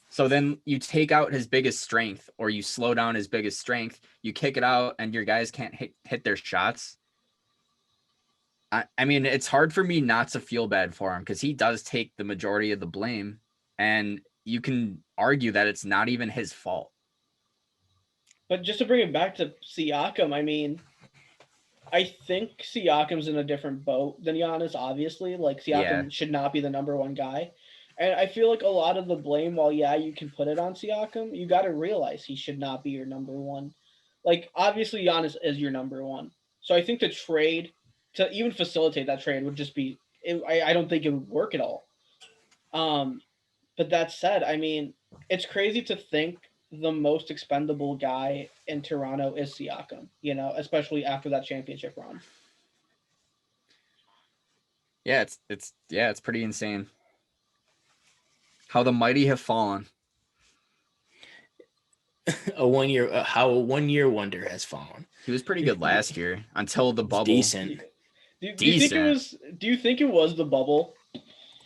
So then you take out his biggest strength or you slow down his biggest strength, you kick it out and your guys can't hit their shots. I mean, it's hard for me not to feel bad for him because he does take the majority of the blame. And you can argue that it's not even his fault. But just to bring it back to Siakam, I mean, I think Siakam's in a different boat than Giannis, obviously. Like, Siakam should not be the number one guy. And I feel like a lot of the blame, while, yeah, you can put it on Siakam, you got to realize he should not be your number one. Like, obviously, Giannis is your number one. So I think the trade, to even facilitate that trade, would just be – I don't think it would work at all. But that said, I mean, it's crazy to think the most expendable guy in Toronto is Siakam, you know, especially after that championship run. Yeah, it's pretty insane how the mighty have fallen. How a 1 year wonder has fallen. He was pretty good last year until the bubble. Decent. Do you think it was the bubble?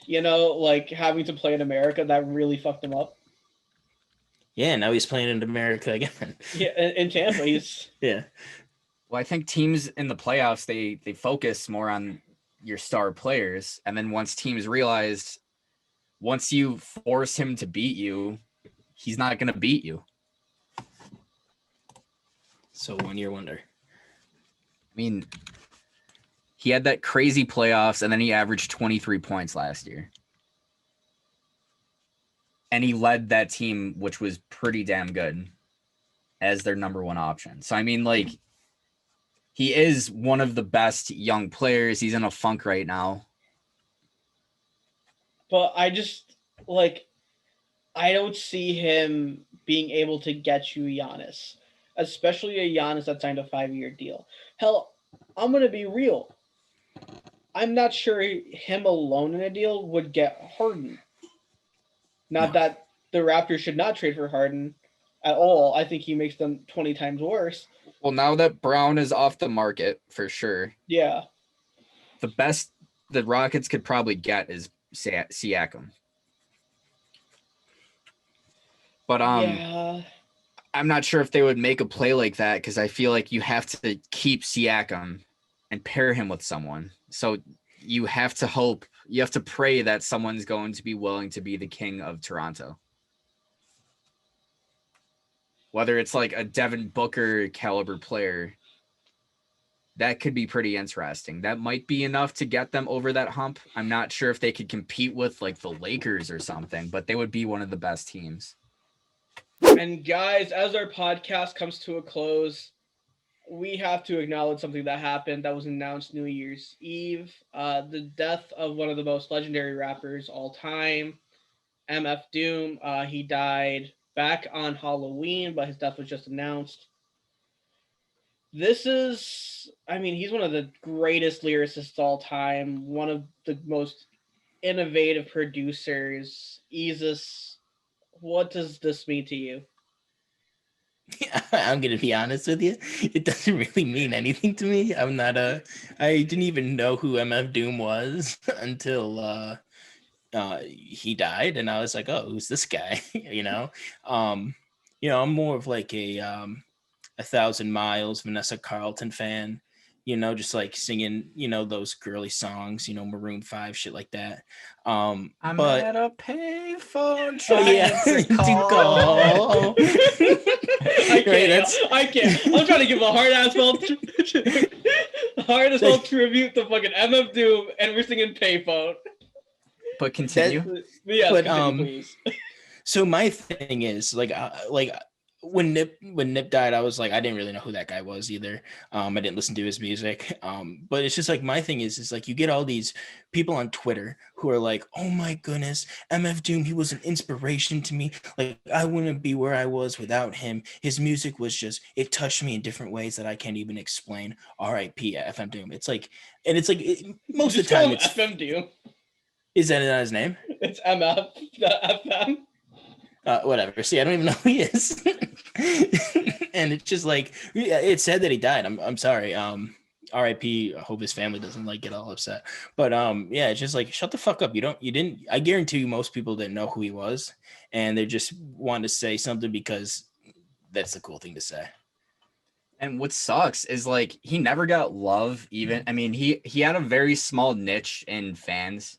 You know, like having to play in America that really fucked him up. Yeah, now he's playing in America again. Yeah, in Tampa, he's yeah. Well, I think teams in the playoffs they focus more on your star players, and then once teams realize once you force him to beat you, he's not going to beat you. So 1 year wonder. I mean, he had that crazy playoffs, and then he averaged 23 points last year. And he led that team, which was pretty damn good, as their number one option. So, I mean, like, he is one of the best young players. He's in a funk right now. But I just, like, I don't see him being able to get you Giannis, especially a Giannis that signed a 5-year deal. Hell, I'm going to be real. I'm not sure him alone in a deal would get Harden. Not that the Raptors should not trade for Harden at all. I think he makes them 20 times worse. Well, now that Brown is off the market, for sure. Yeah. The best the Rockets could probably get is Siakam. But yeah. I'm not sure if they would make a play like that because I feel like you have to keep Siakam and pair him with someone. So you have to hope, you have to pray that someone's going to be willing to be the king of Toronto. Whether it's like a Devin Booker caliber player, that could be pretty interesting. That might be enough to get them over that hump. I'm not sure if they could compete with like the Lakers or something, but they would be one of the best teams. And guys, as our podcast comes to a close, we have to acknowledge something that happened that was announced New Year's Eve. The death of one of the most legendary rappers all time, MF Doom. He died back on Halloween, but his death was just announced. This is, I mean, he's one of the greatest lyricists all time, one of the most innovative producers. Yeezus, what does this mean to you? I'm gonna be honest with you. It doesn't really mean anything to me. I didn't even know who MF Doom was until he died, and I was like, oh, who's this guy? I'm more of like a 1,000 Miles Vanessa Carlton fan. Just like singing, those girly songs, Maroon 5, shit like that. I'm at a payphone to call. I can't. I'm trying to give a hard ass tribute to fucking MF Doom, and we're singing Payphone. But continue. Please. So my thing is like when Nip died, I was like, I didn't really know who that guy was either. I didn't listen to his music. But it's just like, my thing is like, you get all these people on Twitter who are like, oh my goodness, MF Doom, he was an inspiration to me. Like, I wouldn't be where I was without him. His music was just, it touched me in different ways that I can't even explain. R.I.P. FM Doom. It's like, and it's like, most of the time it's FM Doom. Is that not his name? It's MF, the FM. Whatever. See, I don't even know who he is. And it's just like, it said that he died. I'm sorry. RIP. I hope his family doesn't like get all upset. But yeah, it's just like, shut the fuck up. You didn't. I guarantee you, most people didn't know who he was, and they just wanted to say something because that's the cool thing to say. And what sucks is like he never got love. Even I mean, he had a very small niche in fans,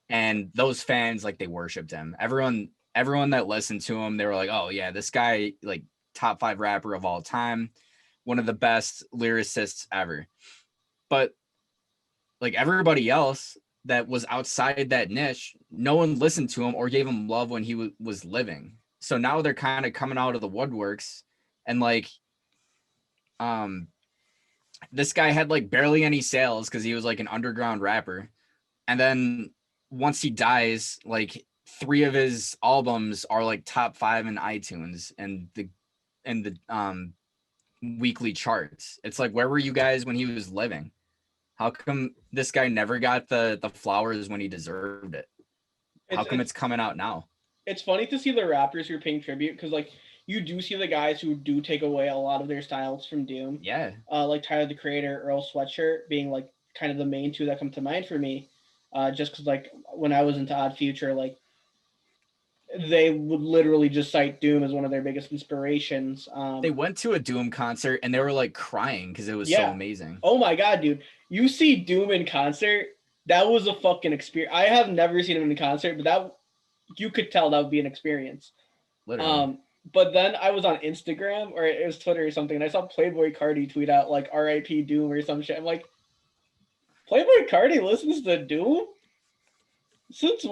and those fans like they worshipped him. Everyone that listened to him, they were like, oh yeah, this guy, like top 5 rapper of all time, one of the best lyricists ever. But like everybody else that was outside that niche, no one listened to him or gave him love when he was living. So now they're kind of coming out of the woodworks, and like, this guy had like barely any sales because he was like an underground rapper. And then once he dies, like 3 of his albums are like top 5 in iTunes and the weekly charts. It's like, where were you guys when he was living? How come this guy never got the flowers when he deserved it? How come it's coming out now? It's funny to see the rappers who are paying tribute, because like you do see the guys who do take away a lot of their styles from Doom. Yeah. Like Tyler the Creator, Earl Sweatshirt being like kind of the main 2 that come to mind for me. Just because like when I was into Odd Future, like they would literally just cite Doom as one of their biggest inspirations. They went to a Doom concert and they were like crying because it was so amazing. Oh my god, dude! You see Doom in concert, that was a fucking experience. I have never seen him in concert, but that you could tell that would be an experience. Literally. But then I was on Instagram or it was Twitter or something, and I saw Playboy Cardi tweet out like "R.I.P. Doom" or some shit. I'm like, Playboy Cardi listens to Doom? Since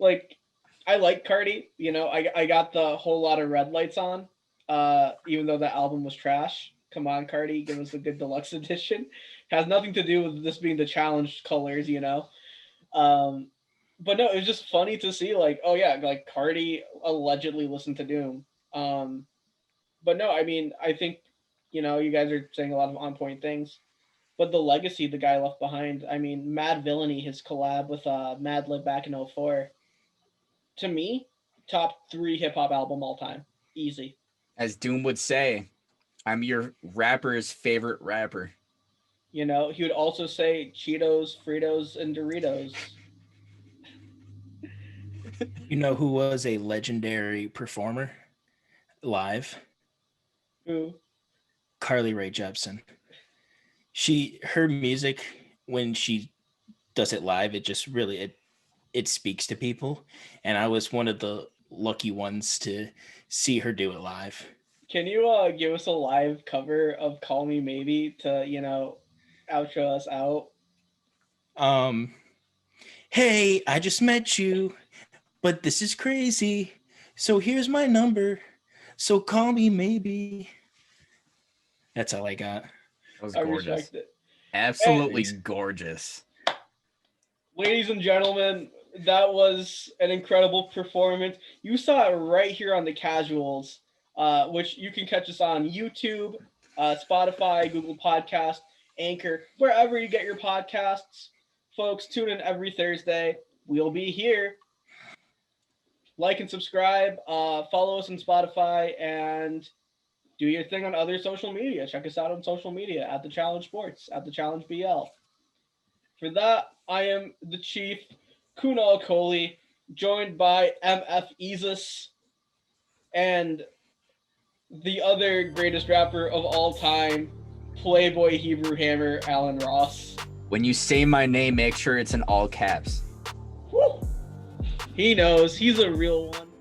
like. I like Cardi, you know. I got the Whole Lot of Red Lights on, even though the album was trash. Come on, Cardi, give us a good deluxe edition. Has nothing to do with this being the challenge colors, you know. But no, it was just funny to see, like, oh yeah, like Cardi allegedly listened to Doom. But no, I mean, I think, you know, you guys are saying a lot of on point things. But the legacy the guy left behind, I mean, Mad Villainy, his collab with Madlib back in 2004. To me, top 3 hip hop album all time. Easy. As Doom would say, I'm your rapper's favorite rapper. You know, he would also say Cheetos, Fritos, and Doritos. You know who was a legendary performer live? Who? Carly Rae Jepsen. Her music, when she does it live, it just really it speaks to people, and I was one of the lucky ones to see her do it live. Can you give us a live cover of "Call Me Maybe" to, you know, outro us out? Hey, I just met you, but this is crazy. So here's my number. So call me maybe. That's all I got. That was I gorgeous. respect it. Absolutely gorgeous. Ladies and gentlemen, that was an incredible performance. You saw it right here on the Casuals, which you can catch us on YouTube, Spotify, Google Podcast, Anchor, wherever you get your podcasts. Folks, tune in every Thursday. We'll be here. Like and subscribe. Follow us on Spotify and do your thing on other social media. Check us out on social media at The Challenge Sports, at The Challenge BL. For that, I am the Chief, Kunal Kohli, joined by MF Ezus and the other greatest rapper of all time, Playboy Hebrew Hammer, Alan Ross. When you say my name, make sure it's in all caps. Woo! He knows. He's a real one.